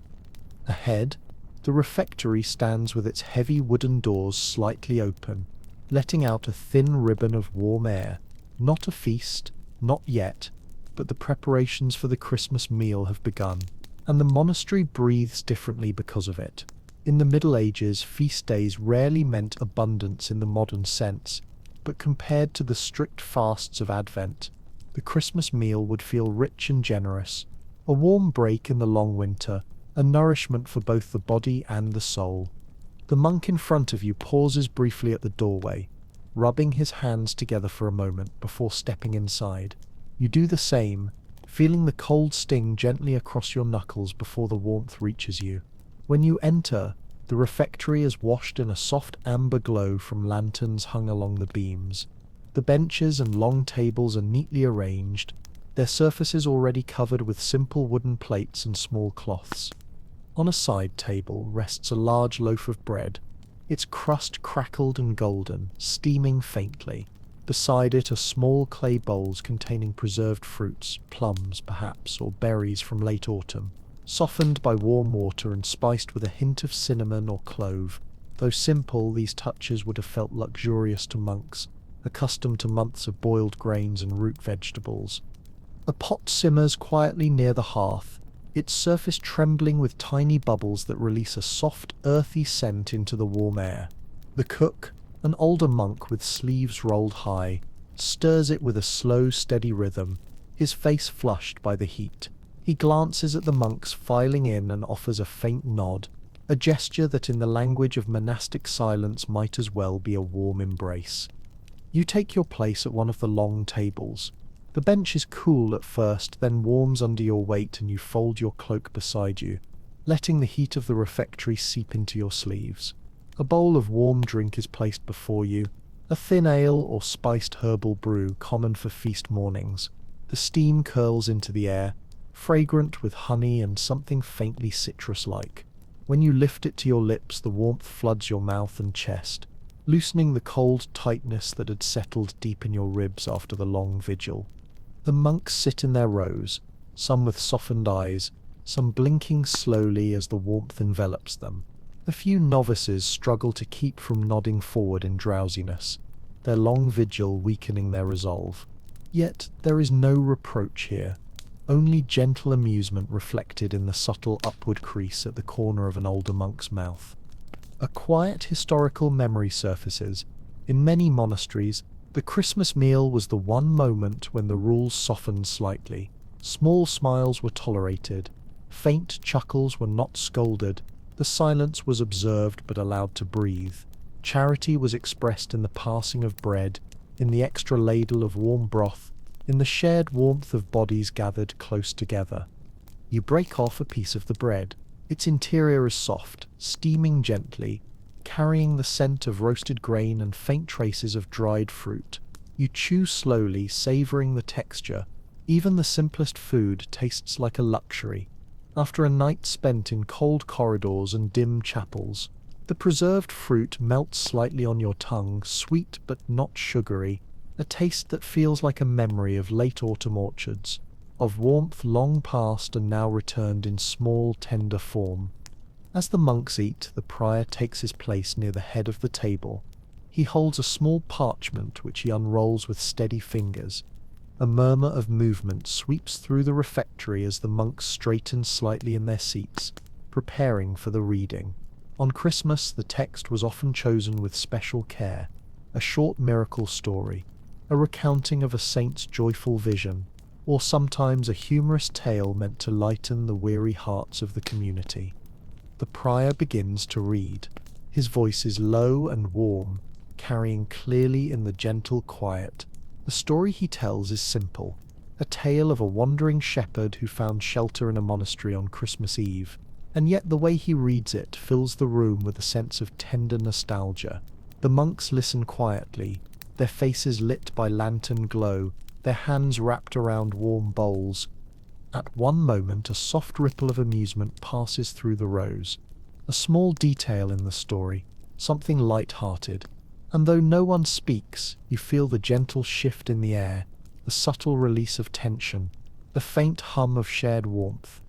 Ahead, the refectory stands with its heavy wooden doors slightly open, letting out a thin ribbon of warm air. Not a feast, not yet, but the preparations for the Christmas meal have begun, and the monastery breathes differently because of it. In the Middle Ages, feast days rarely meant abundance in the modern sense, but compared to the strict fasts of Advent, the Christmas meal would feel rich and generous, a warm break in the long winter, a nourishment for both the body and the soul. The monk in front of you pauses briefly at the doorway, rubbing his hands together for a moment before stepping inside. You do the same, feeling the cold sting gently across your knuckles before the warmth reaches you. When you enter, the refectory is washed in a soft amber glow from lanterns hung along the beams. The benches and long tables are neatly arranged, their surfaces already covered with simple wooden plates and small cloths. On a side table rests a large loaf of bread, its crust crackled and golden, steaming faintly. Beside it are small clay bowls containing preserved fruits, plums perhaps, or berries from late autumn, softened by warm water and spiced with a hint of cinnamon or clove. Though simple, these touches would have felt luxurious to monks, accustomed to months of boiled grains and root vegetables. A pot simmers quietly near the hearth, its surface trembling with tiny bubbles that release a soft, earthy scent into the warm air. The cook, an older monk with sleeves rolled high, stirs it with a slow, steady rhythm, his face flushed by the heat. He glances at the monks filing in and offers a faint nod, a gesture that in the language of monastic silence might as well be a warm embrace. You take your place at one of the long tables. The bench is cool at first, then warms under your weight and you fold your cloak beside you, letting the heat of the refectory seep into your sleeves. A bowl of warm drink is placed before you, a thin ale or spiced herbal brew common for feast mornings. The steam curls into the air, fragrant with honey and something faintly citrus-like. When you lift it to your lips, the warmth floods your mouth and chest, loosening the cold tightness that had settled deep in your ribs after the long vigil. The monks sit in their rows, some with softened eyes, some blinking slowly as the warmth envelops them. A few novices struggle to keep from nodding forward in drowsiness, their long vigil weakening their resolve. Yet there is no reproach here, only gentle amusement reflected in the subtle upward crease at the corner of an older monk's mouth. A quiet historical memory surfaces. In many monasteries, the Christmas meal was the one moment when the rules softened slightly. Small smiles were tolerated, faint chuckles were not scolded, the silence was observed but allowed to breathe. Charity was expressed in the passing of bread, in the extra ladle of warm broth, in the shared warmth of bodies gathered close together. You break off a piece of the bread. Its interior is soft, steaming gently, carrying the scent of roasted grain and faint traces of dried fruit. You chew slowly, savoring the texture. Even the simplest food tastes like a luxury. After a night spent in cold corridors and dim chapels, the preserved fruit melts slightly on your tongue, sweet but not sugary, a taste that feels like a memory of late autumn orchards, of warmth long past and now returned in small, tender form. As the monks eat, the prior takes his place near the head of the table. He holds a small parchment which he unrolls with steady fingers. A murmur of movement sweeps through the refectory as the monks straighten slightly in their seats, preparing for the reading. On Christmas, the text was often chosen with special care, a short miracle story, a recounting of a saint's joyful vision, or sometimes a humorous tale meant to lighten the weary hearts of the community. The prior begins to read. His voice is low and warm, carrying clearly in the gentle quiet. The story he tells is simple, a tale of a wandering shepherd who found shelter in a monastery on Christmas Eve, and yet the way he reads it fills the room with a sense of tender nostalgia. The monks listen quietly, their faces lit by lantern glow, their hands wrapped around warm bowls. At one moment, a soft ripple of amusement passes through the rows, a small detail in the story, something light-hearted. And though no one speaks, you feel the gentle shift in the air, the subtle release of tension, the faint hum of shared warmth.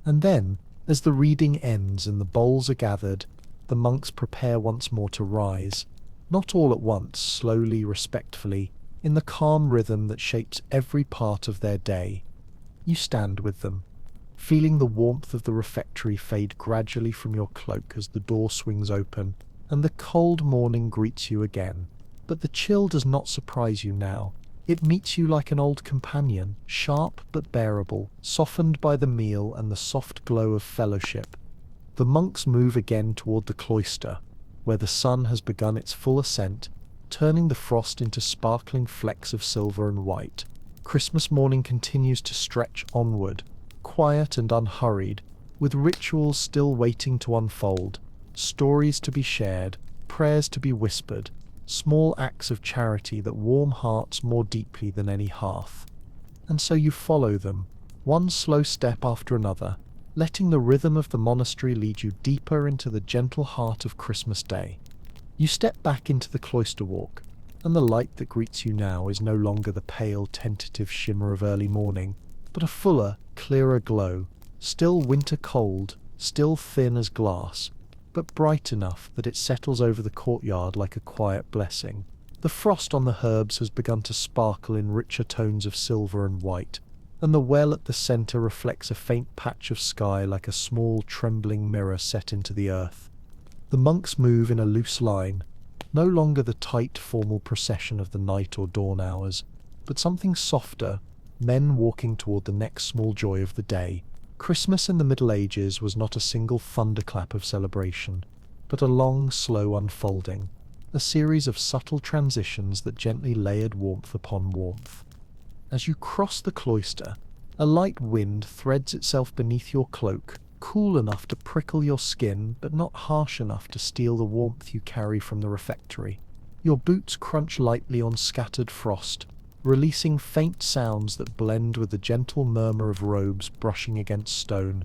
And then, as the reading ends and the bowls are gathered, the monks prepare once more to rise, not all at once, slowly, respectfully, in the calm rhythm that shapes every part of their day. You stand with them, feeling the warmth of the refectory fade gradually from your cloak as the door swings open, and the cold morning greets you again. But the chill does not surprise you now. It meets you like an old companion, sharp but bearable, softened by the meal and the soft glow of fellowship. The monks move again toward the cloister, where the sun has begun its full ascent, turning the frost into sparkling flecks of silver and white. Christmas morning continues to stretch onward, quiet and unhurried, with rituals still waiting to unfold. Stories to be shared, prayers to be whispered, small acts of charity that warm hearts more deeply than any hearth. And so you follow them, one slow step after another, letting the rhythm of the monastery lead you deeper into the gentle heart of Christmas Day. You step back into the cloister walk, and the light that greets you now is no longer the pale, tentative shimmer of early morning, but a fuller, clearer glow, still winter cold, still thin as glass, but bright enough that it settles over the courtyard like a quiet blessing. The frost on the herbs has begun to sparkle in richer tones of silver and white, and the well at the centre reflects a faint patch of sky like a small trembling mirror set into the earth. The monks move in a loose line, no longer the tight formal procession of the night or dawn hours, but something softer, men walking toward the next small joy of the day. Christmas in the Middle Ages was not a single thunderclap of celebration, but a long, slow unfolding, a series of subtle transitions that gently layered warmth upon warmth. As you cross the cloister, a light wind threads itself beneath your cloak, cool enough to prickle your skin, but not harsh enough to steal the warmth you carry from the refectory. Your boots crunch lightly on scattered frost, releasing faint sounds that blend with the gentle murmur of robes brushing against stone.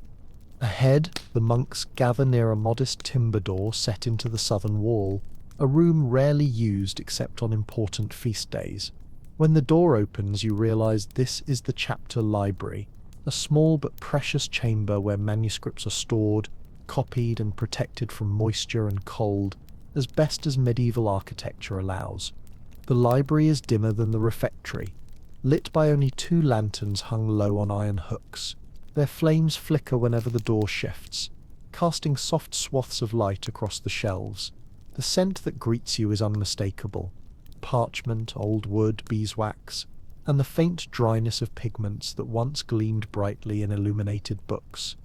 Ahead, the monks gather near a modest timber door set into the southern wall, a room rarely used except on important feast days. When the door opens, you realize this is the chapter library, a small but precious chamber where manuscripts are stored, copied and protected from moisture and cold, as best as medieval architecture allows. The library is dimmer than the refectory, lit by only 2 lanterns hung low on iron hooks. Their flames flicker whenever the door shifts, casting soft swaths of light across the shelves. The scent that greets you is unmistakable: parchment, old wood, beeswax, and the faint dryness of pigments that once gleamed brightly in illuminated books.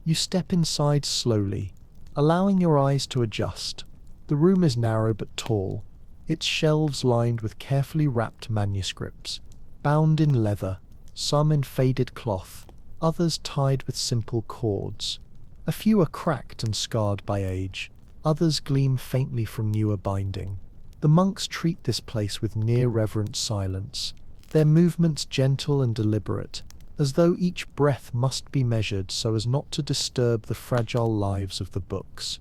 You step inside slowly, allowing your eyes to adjust. The room is narrow but tall, its shelves lined with carefully wrapped manuscripts, bound in leather, some in faded cloth, others tied with simple cords. A few are cracked and scarred by age, Others gleam faintly from newer binding. The monks treat this place with near-reverent silence, their movements gentle and deliberate, as though each breath must be measured so as not to disturb the fragile lives of the books.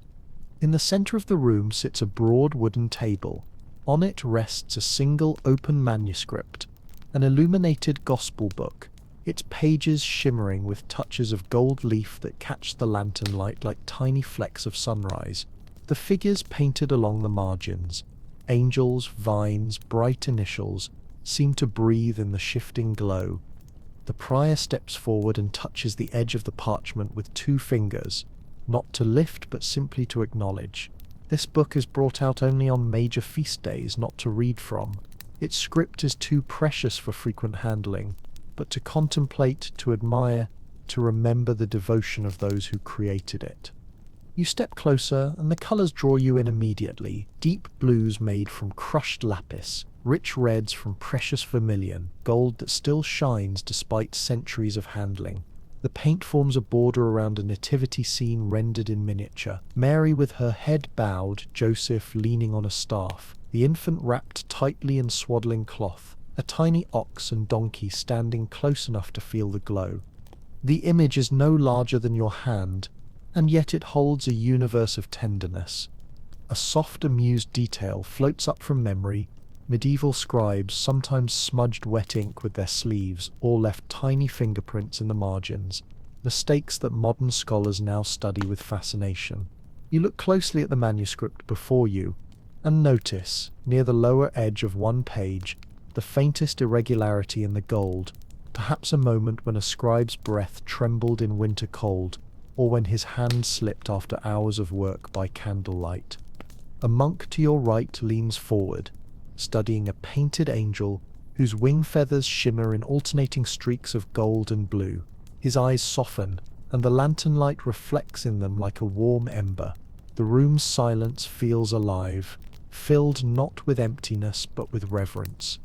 In the center of the room sits a broad wooden table. On it rests a single open manuscript, an illuminated gospel book, its pages shimmering with touches of gold leaf that catch the lantern light like tiny flecks of sunrise. The figures painted along the margins, angels, vines, bright initials, seem to breathe in the shifting glow. The prior steps forward and touches the edge of the parchment with 2 fingers, not to lift but simply to acknowledge. This book is brought out only on major feast days, not to read from. Its script is too precious for frequent handling, but to contemplate, to admire, to remember the devotion of those who created it. You step closer, and the colors draw you in immediately. Deep blues made from crushed lapis, rich reds from precious vermilion, gold that still shines despite centuries of handling. The paint forms a border around a nativity scene rendered in miniature. Mary with her head bowed, Joseph leaning on a staff, the infant wrapped tightly in swaddling cloth, a tiny ox and donkey standing close enough to feel the glow. The image is no larger than your hand, and yet it holds a universe of tenderness. A soft, amused detail floats up from memory. Medieval scribes sometimes smudged wet ink with their sleeves or left tiny fingerprints in the margins, mistakes that modern scholars now study with fascination. You look closely at the manuscript before you, and notice, near the lower edge of one page, the faintest irregularity in the gold, perhaps a moment when a scribe's breath trembled in winter cold, or when his hand slipped after hours of work by candlelight. A monk to your right leans forward, studying a painted angel whose wing feathers shimmer in alternating streaks of gold and blue. His eyes soften, and the lantern light reflects in them like a warm ember. The room's silence feels alive, filled not with emptiness but with reverence.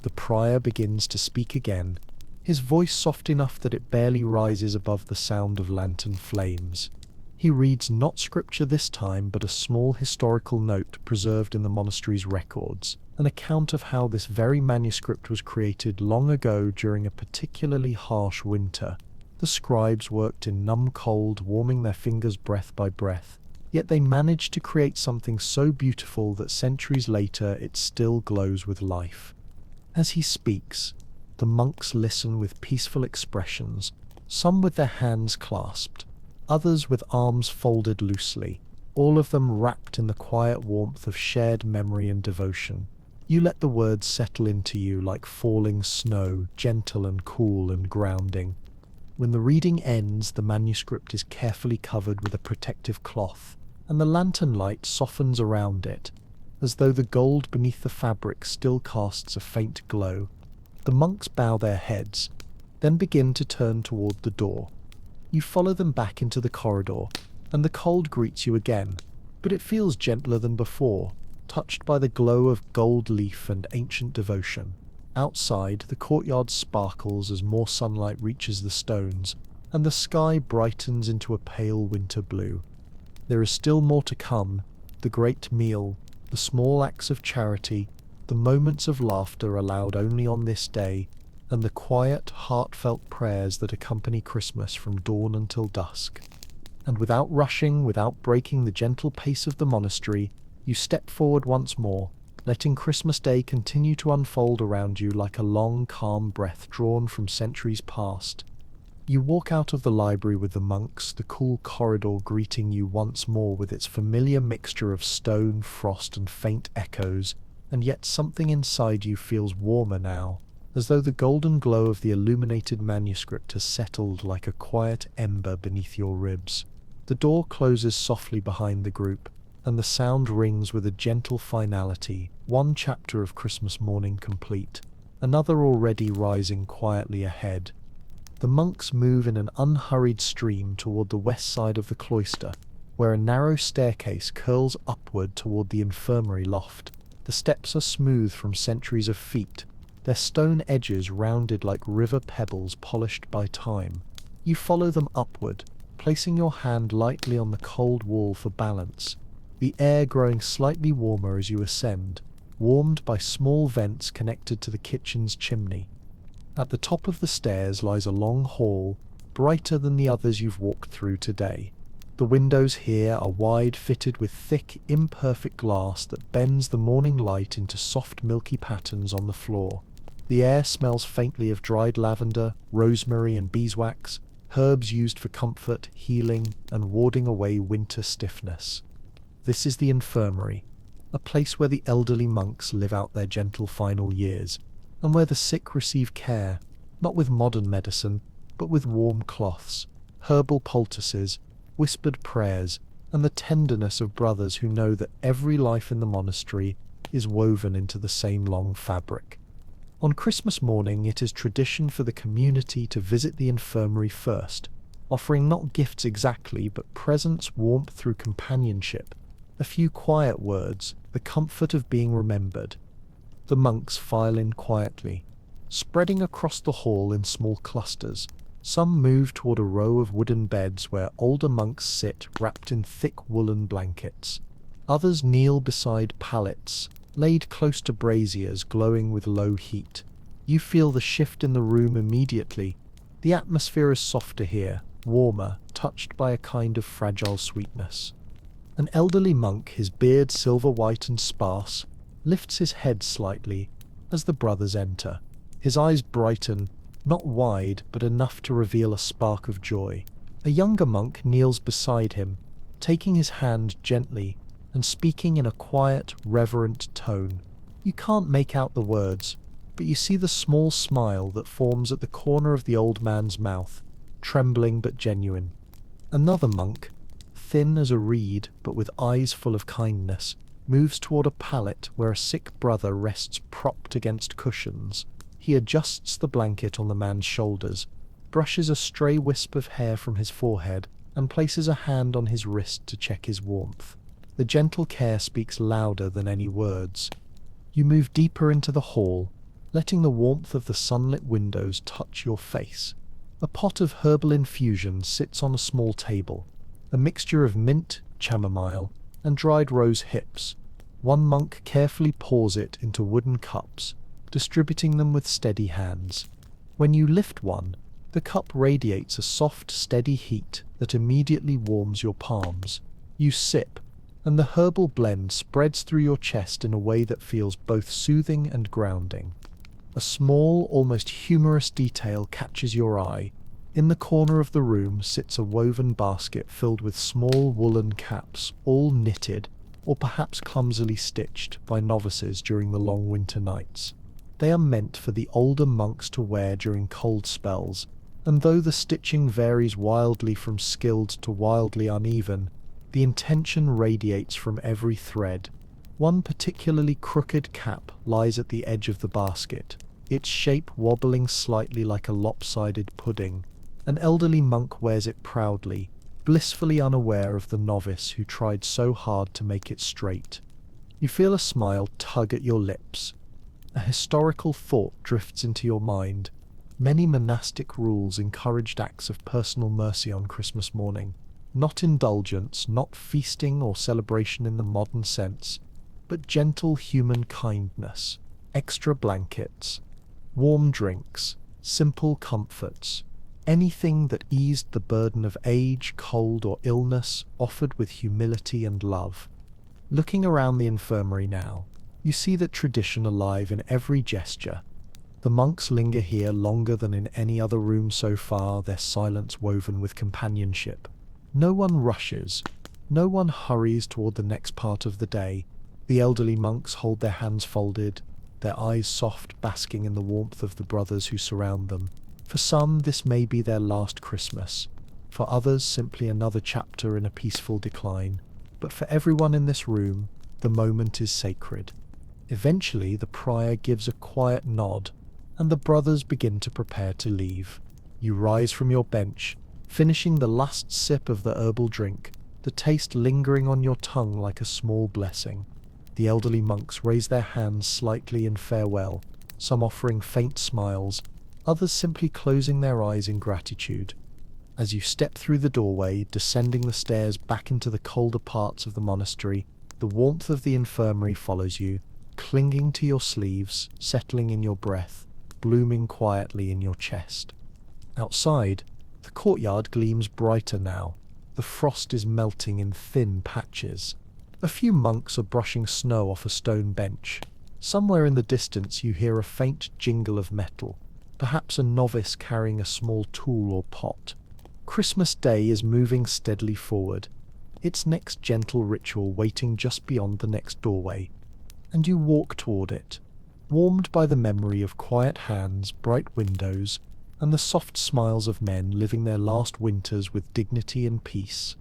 The prior begins to speak again, his voice soft enough that it barely rises above the sound of lantern flames. He reads not scripture this time, but a small historical note preserved in the monastery's records, an account of how this very manuscript was created long ago during a particularly harsh winter. The scribes worked in numb cold, warming their fingers breath by breath, yet they managed to create something so beautiful that centuries later it still glows with life. As he speaks, the monks listen with peaceful expressions, some with their hands clasped, others with arms folded loosely, all of them wrapped in the quiet warmth of shared memory and devotion. You let the words settle into you like falling snow, gentle and cool and grounding. When the reading ends, the manuscript is carefully covered with a protective cloth, and the lantern light softens around it, as though the gold beneath the fabric still casts a faint glow. The monks bow their heads, then begin to turn toward the door. You follow them back into the corridor, and the cold greets you again, but it feels gentler than before, touched by the glow of gold leaf and ancient devotion. Outside, the courtyard sparkles as more sunlight reaches the stones, and the sky brightens into a pale winter blue. There is still more to come, the great meal, the small acts of charity, the moments of laughter allowed only on this day, and the quiet, heartfelt prayers that accompany Christmas from dawn until dusk. And without rushing, without breaking the gentle pace of the monastery, you step forward once more, letting Christmas Day continue to unfold around you like a long, calm breath drawn from centuries past. You walk out of the library with the monks, the cool corridor greeting you once more with its familiar mixture of stone, frost, and faint echoes, and yet something inside you feels warmer now, as though the golden glow of the illuminated manuscript has settled like a quiet ember beneath your ribs. The door closes softly behind the group, and the sound rings with a gentle finality, one chapter of Christmas morning complete, another already rising quietly ahead. The monks move in an unhurried stream toward the west side of the cloister, where a narrow staircase curls upward toward the infirmary loft. The steps are smooth from centuries of feet, their stone edges rounded like river pebbles polished by time. You follow them upward, placing your hand lightly on the cold wall for balance. the air growing slightly warmer as you ascend, warmed by small vents connected to the kitchen's chimney. At the top of the stairs lies a long hall, brighter than the others you've walked through today. The windows here are wide, fitted with thick, imperfect glass that bends the morning light into soft, milky patterns on the floor. The air smells faintly of dried lavender, rosemary, and beeswax, herbs used for comfort, healing, and warding away winter stiffness. This is the infirmary, a place where the elderly monks live out their gentle final years, and where the sick receive care, not with modern medicine, but with warm cloths, herbal poultices, whispered prayers, and the tenderness of brothers who know that every life in the monastery is woven into the same long fabric. On Christmas morning, it is tradition for the community to visit the infirmary first, offering not gifts exactly, but presents, warmth through companionship, a few quiet words, the comfort of being remembered. The monks file in quietly, spreading across the hall in small clusters. Some move toward a row of wooden beds where older monks sit wrapped in thick woolen blankets. Others kneel beside pallets, laid close to braziers glowing with low heat. You feel the shift in the room immediately. The atmosphere is softer here, warmer, touched by a kind of fragile sweetness. An elderly monk, his beard silver white and sparse, lifts his head slightly as the brothers enter. His eyes brighten, not wide, but enough to reveal a spark of joy. A younger monk kneels beside him, taking his hand gently and speaking in a quiet, reverent tone. You can't make out the words, but you see the small smile that forms at the corner of the old man's mouth, trembling but genuine. Another monk, thin as a reed but with eyes full of kindness, moves toward a pallet where a sick brother rests propped against cushions. He adjusts the blanket on the man's shoulders, brushes a stray wisp of hair from his forehead, and places a hand on his wrist to check his warmth. The gentle care speaks louder than any words. You move deeper into the hall, letting the warmth of the sunlit windows touch your face. A pot of herbal infusion sits on a small table, a mixture of mint, chamomile, and dried rose hips. One monk carefully pours it into wooden cups, distributing them with steady hands. When you lift one, the cup radiates a soft, steady heat that immediately warms your palms. You sip, and the herbal blend spreads through your chest in a way that feels both soothing and grounding. A small, almost humorous detail catches your eye. In the corner of the room sits a woven basket filled with small woolen caps, all knitted, or perhaps clumsily stitched, by novices during the long winter nights. They are meant for the older monks to wear during cold spells, and though the stitching varies wildly from skilled to wildly uneven, the intention radiates from every thread. One particularly crooked cap lies at the edge of the basket, its shape wobbling slightly like a lopsided pudding. An elderly monk wears it proudly, blissfully unaware of the novice who tried so hard to make it straight. You feel a smile tug at your lips. A historical thought drifts into your mind. Many monastic rules encouraged acts of personal mercy on Christmas morning. Not indulgence, not feasting or celebration in the modern sense, but gentle human kindness, extra blankets, warm drinks, simple comforts, anything that eased the burden of age, cold, or illness, offered with humility and love. Looking around the infirmary now, you see that tradition alive in every gesture. The monks linger here longer than in any other room so far, their silence woven with companionship. No one rushes, no one hurries toward the next part of the day. The elderly monks hold their hands folded, their eyes soft, basking in the warmth of the brothers who surround them. For some, this may be their last Christmas. For others, simply another chapter in a peaceful decline. But for everyone in this room, the moment is sacred. Eventually, the prior gives a quiet nod, and the brothers begin to prepare to leave. You rise from your bench, finishing the last sip of the herbal drink, the taste lingering on your tongue like a small blessing. The elderly monks raise their hands slightly in farewell, some offering faint smiles, others simply closing their eyes in gratitude. As you step through the doorway, descending the stairs back into the colder parts of the monastery, the warmth of the infirmary follows you, clinging to your sleeves, settling in your breath, blooming quietly in your chest. Outside, the courtyard gleams brighter now. The frost is melting in thin patches. A few monks are brushing snow off a stone bench. Somewhere in the distance you hear a faint jingle of metal, perhaps a novice carrying a small tool or pot. Christmas Day is moving steadily forward, its next gentle ritual waiting just beyond the next doorway, and you walk toward it, warmed by the memory of quiet hands, bright windows, and the soft smiles of men living their last winters with dignity and peace.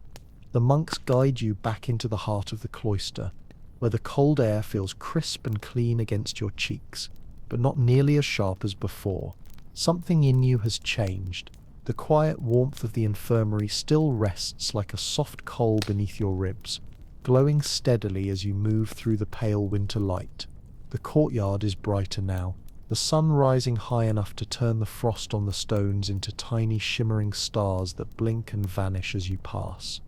The monks guide you back into the heart of the cloister, where the cold air feels crisp and clean against your cheeks, but not nearly as sharp as before. Something in you has changed. The quiet warmth of the infirmary still rests like a soft coal beneath your ribs, glowing steadily as you move through the pale winter light. The courtyard is brighter now, the sun rising high enough to turn the frost on the stones into tiny shimmering stars that blink and vanish as you pass.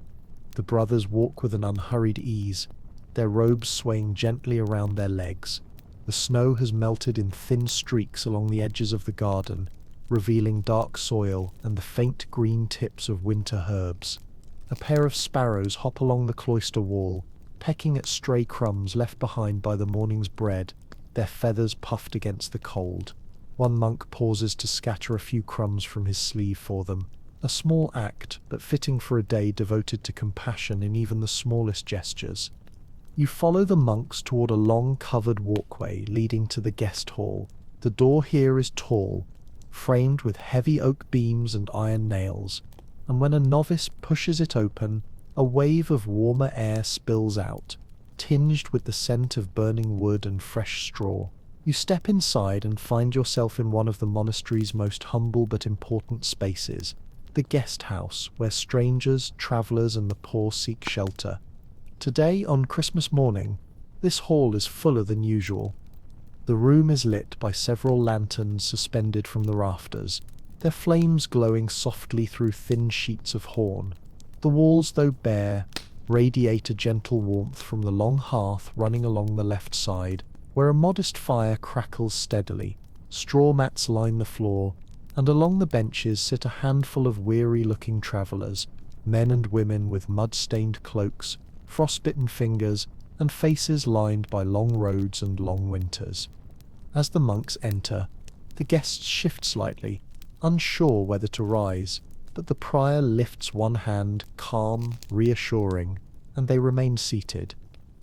The brothers walk with an unhurried ease, their robes swaying gently around their legs. The snow has melted in thin streaks along the edges of the garden, revealing dark soil and the faint green tips of winter herbs. A pair of sparrows hop along the cloister wall, pecking at stray crumbs left behind by the morning's bread, their feathers puffed against the cold. One monk pauses to scatter a few crumbs from his sleeve for them, a small act, but fitting for a day devoted to compassion in even the smallest gestures. You follow the monks toward a long covered walkway leading to the guest hall. The door here is tall, framed with heavy oak beams and iron nails, and when a novice pushes it open, a wave of warmer air spills out, tinged with the scent of burning wood and fresh straw. You step inside and find yourself in one of the monastery's most humble but important spaces, the guest house, where strangers, travellers, and the poor seek shelter. Today, on Christmas morning, this hall is fuller than usual. The room is lit by several lanterns suspended from the rafters, their flames glowing softly through thin sheets of horn. The walls, though bare, radiate a gentle warmth from the long hearth running along the left side, where a modest fire crackles steadily. Straw mats line the floor, and along the benches sit a handful of weary-looking travellers, men and women with mud-stained cloaks, frostbitten fingers, and faces lined by long roads and long winters. As the monks enter, the guests shift slightly, unsure whether to rise, but the prior lifts one hand, calm, reassuring, and they remain seated.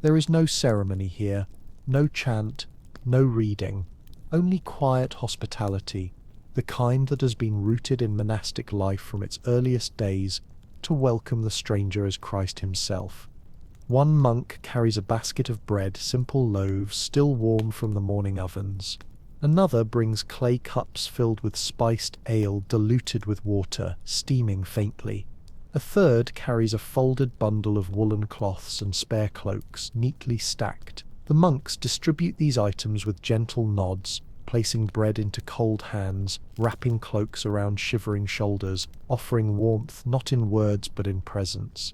There is no ceremony here, no chant, no reading, only quiet hospitality, the kind that has been rooted in monastic life from its earliest days to welcome the stranger as Christ himself. One monk carries a basket of bread, simple loaves still warm from the morning ovens. Another brings clay cups filled with spiced ale diluted with water, steaming faintly. A third carries a folded bundle of woolen cloths and spare cloaks, neatly stacked. The monks distribute these items with gentle nods, placing bread into cold hands, wrapping cloaks around shivering shoulders, offering warmth not in words but in presence.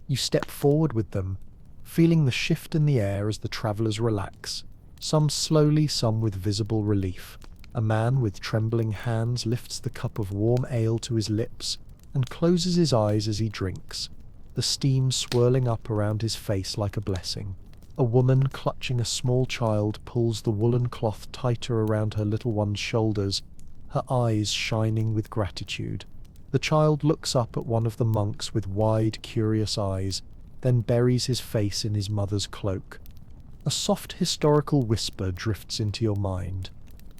You step forward with them, feeling the shift in the air as the travellers relax, some slowly, some with visible relief. A man with trembling hands lifts the cup of warm ale to his lips and closes his eyes as he drinks, the steam swirling up around his face like a blessing. A woman clutching a small child pulls the woolen cloth tighter around her little one's shoulders, her eyes shining with gratitude. The child looks up at one of the monks with wide, curious eyes, then buries his face in his mother's cloak. A soft historical whisper drifts into your mind.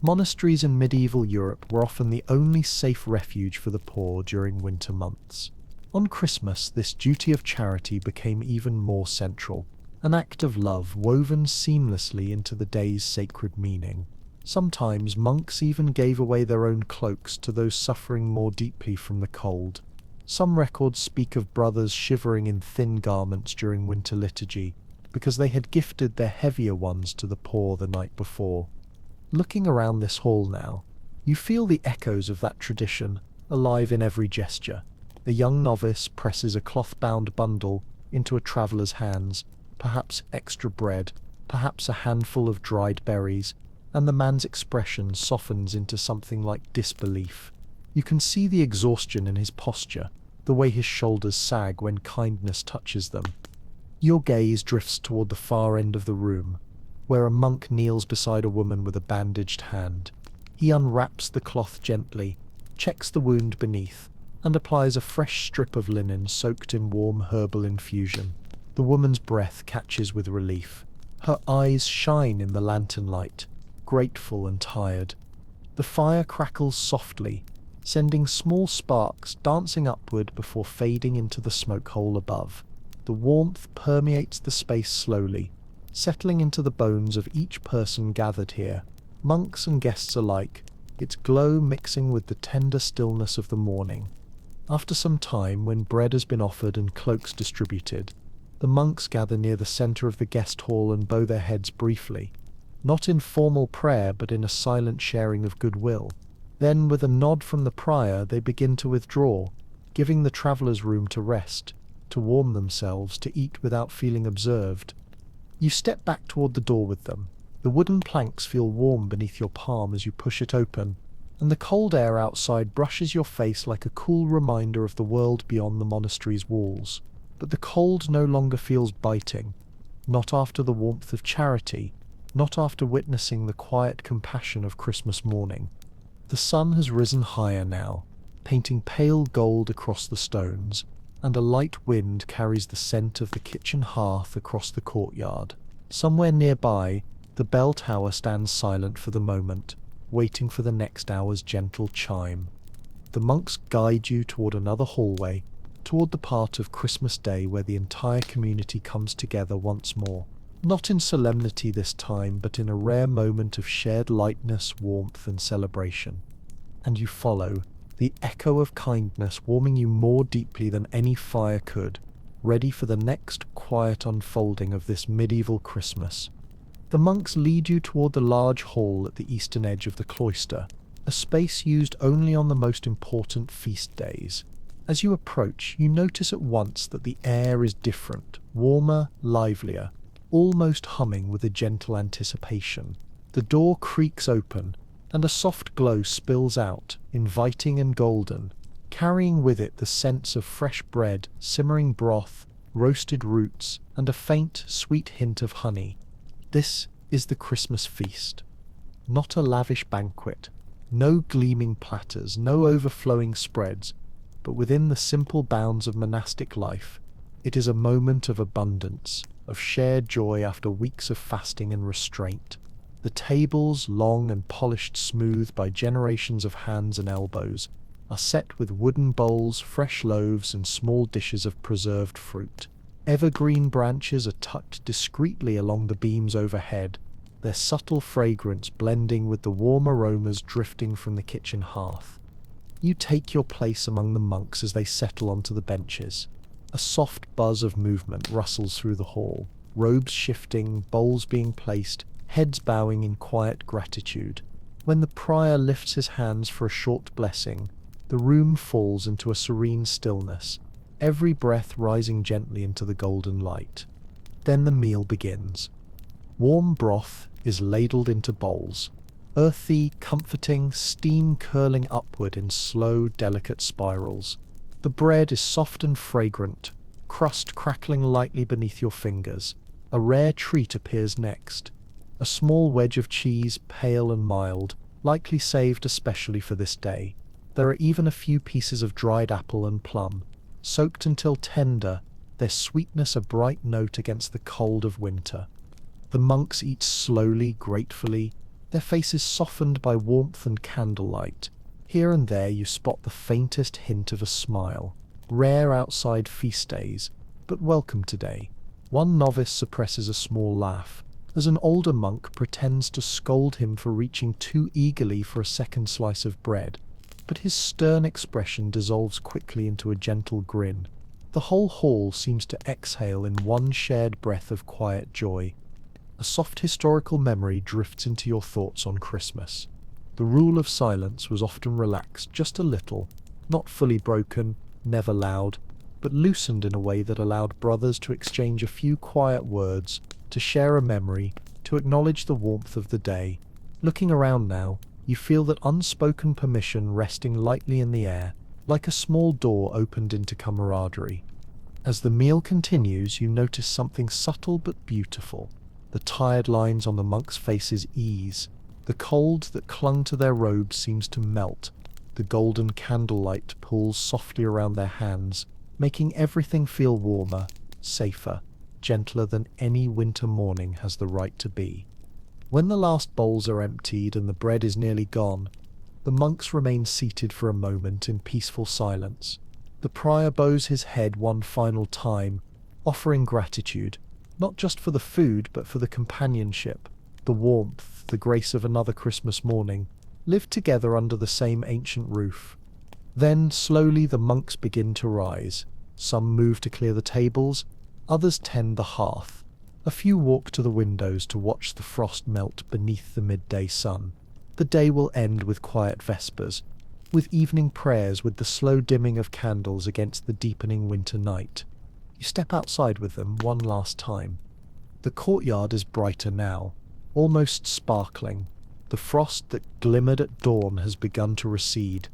Monasteries in medieval Europe were often the only safe refuge for the poor during winter months. On Christmas, this duty of charity became even more central, an act of love woven seamlessly into the day's sacred meaning. Sometimes monks even gave away their own cloaks to those suffering more deeply from the cold. Some records speak of brothers shivering in thin garments during winter liturgy, because they had gifted their heavier ones to the poor the night before. Looking around this hall now, you feel the echoes of that tradition, alive in every gesture. A young novice presses a cloth-bound bundle into a traveller's hands, perhaps extra bread, perhaps a handful of dried berries, and the man's expression softens into something like disbelief. You can see the exhaustion in his posture, the way his shoulders sag when kindness touches them. Your gaze drifts toward the far end of the room, where a monk kneels beside a woman with a bandaged hand. He unwraps the cloth gently, checks the wound beneath, and applies a fresh strip of linen soaked in warm herbal infusion. The woman's breath catches with relief. Her eyes shine in the lantern light, grateful and tired. The fire crackles softly, sending small sparks dancing upward before fading into the smoke hole above. The warmth permeates the space slowly, settling into the bones of each person gathered here, monks and guests alike, its glow mixing with the tender stillness of the morning. After some time, when bread has been offered and cloaks distributed, the monks gather near the center of the guest hall and bow their heads briefly, not in formal prayer but in a silent sharing of goodwill. Then, with a nod from the prior, they begin to withdraw, giving the travellers room to rest, to warm themselves, to eat without feeling observed. You step back toward the door with them. The wooden planks feel warm beneath your palm as you push it open, and the cold air outside brushes your face like a cool reminder of the world beyond the monastery's walls. But the cold no longer feels biting, not after the warmth of charity, not after witnessing the quiet compassion of Christmas morning. The sun has risen higher now, painting pale gold across the stones, and a light wind carries the scent of the kitchen hearth across the courtyard. Somewhere nearby, the bell tower stands silent for the moment, waiting for the next hour's gentle chime. The monks guide you toward another hallway, toward the part of Christmas Day where the entire community comes together once more. Not in solemnity this time, but in a rare moment of shared lightness, warmth, and celebration. And you follow, the echo of kindness warming you more deeply than any fire could, ready for the next quiet unfolding of this medieval Christmas. The monks lead you toward the large hall at the eastern edge of the cloister, a space used only on the most important feast days. As you approach, you notice at once that the air is different, warmer, livelier, almost humming with a gentle anticipation. The door creaks open, and a soft glow spills out, inviting and golden, carrying with it the scents of fresh bread, simmering broth, roasted roots, and a faint, sweet hint of honey. This is the Christmas feast. Not a lavish banquet, no gleaming platters, no overflowing spreads, but within the simple bounds of monastic life, it is a moment of abundance, of shared joy after weeks of fasting and restraint. The tables, long and polished smooth by generations of hands and elbows, are set with wooden bowls, fresh loaves, and small dishes of preserved fruit. Evergreen branches are tucked discreetly along the beams overhead, their subtle fragrance blending with the warm aromas drifting from the kitchen hearth. You take your place among the monks as they settle onto the benches. A soft buzz of movement rustles through the hall, robes shifting, bowls being placed, heads bowing in quiet gratitude. When the prior lifts his hands for a short blessing, the room falls into a serene stillness, every breath rising gently into the golden light. Then the meal begins. Warm broth is ladled into bowls, earthy, comforting, steam curling upward in slow, delicate spirals. The bread is soft and fragrant, crust crackling lightly beneath your fingers. A rare treat appears next. A small wedge of cheese, pale and mild, likely saved especially for this day. There are even a few pieces of dried apple and plum, soaked until tender, their sweetness a bright note against the cold of winter. The monks eat slowly, gratefully, their faces softened by warmth and candlelight. Here and there you spot the faintest hint of a smile, rare outside feast days, but welcome today. One novice suppresses a small laugh, as an older monk pretends to scold him for reaching too eagerly for a second slice of bread, but his stern expression dissolves quickly into a gentle grin. The whole hall seems to exhale in one shared breath of quiet joy. A soft historical memory drifts into your thoughts on Christmas. The rule of silence was often relaxed just a little, not fully broken, never loud, but loosened in a way that allowed brothers to exchange a few quiet words, to share a memory, to acknowledge the warmth of the day. Looking around now, you feel that unspoken permission resting lightly in the air, like a small door opened into camaraderie. As the meal continues, you notice something subtle but beautiful. The tired lines on the monks' faces ease. The cold that clung to their robes seems to melt. The golden candlelight pulls softly around their hands, making everything feel warmer, safer, gentler than any winter morning has the right to be. When the last bowls are emptied and the bread is nearly gone, the monks remain seated for a moment in peaceful silence. The prior bows his head one final time, offering gratitude, not just for the food but for the companionship, the warmth, the grace of another Christmas morning, lived together under the same ancient roof. Then, slowly, the monks begin to rise. Some move to clear the tables, others tend the hearth. A few walk to the windows to watch the frost melt beneath the midday sun. The day will end with quiet vespers, with evening prayers, with the slow dimming of candles against the deepening winter night. You step outside with them one last time. The courtyard is brighter now, almost sparkling. The frost that glimmered at dawn has begun to recede,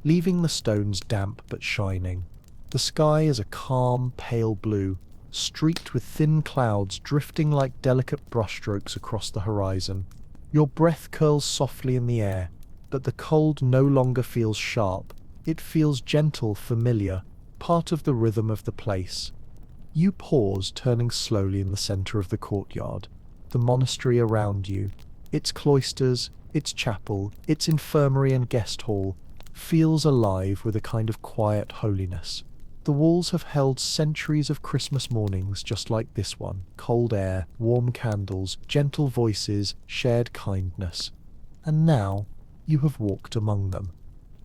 leaving the stones damp but shining. The sky is a calm, pale blue, streaked with thin clouds drifting like delicate brushstrokes across the horizon. Your breath curls softly in the air, but the cold no longer feels sharp. It feels gentle, familiar, part of the rhythm of the place. You pause, turning slowly in the center of the courtyard. The monastery around you, its cloisters, its chapel, its infirmary and guest hall, feels alive with a kind of quiet holiness. The walls have held centuries of Christmas mornings just like this one. Cold air, warm candles, gentle voices, shared kindness. And now, you have walked among them.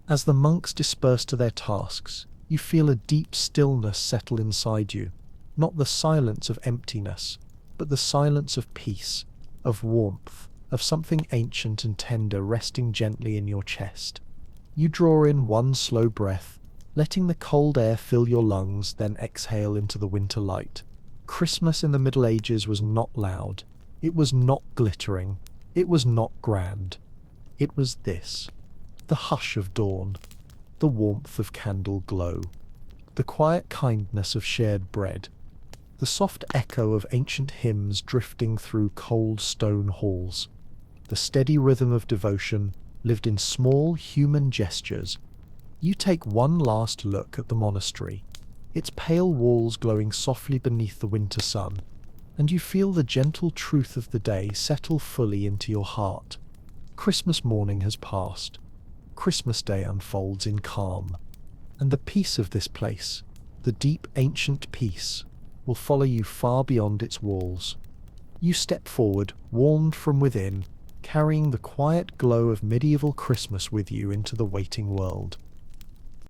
As the monks disperse to their tasks, you feel a deep stillness settle inside you. Not the silence of emptiness, but the silence of peace, of warmth, of something ancient and tender resting gently in your chest. You draw in one slow breath, letting the cold air fill your lungs, then exhale into the winter light. Christmas in the Middle Ages was not loud. It was not glittering. It was not grand. It was this: the hush of dawn, the warmth of candle glow, the quiet kindness of shared bread, the soft echo of ancient hymns drifting through cold stone halls, the steady rhythm of devotion lived in small human gestures. You take one last look at the monastery, its pale walls glowing softly beneath the winter sun, and you feel the gentle truth of the day settle fully into your heart. Christmas morning has passed. Christmas Day unfolds in calm, and the peace of this place, the deep ancient peace, will follow you far beyond its walls. You step forward, warmed from within, carrying the quiet glow of medieval Christmas with you into the waiting world.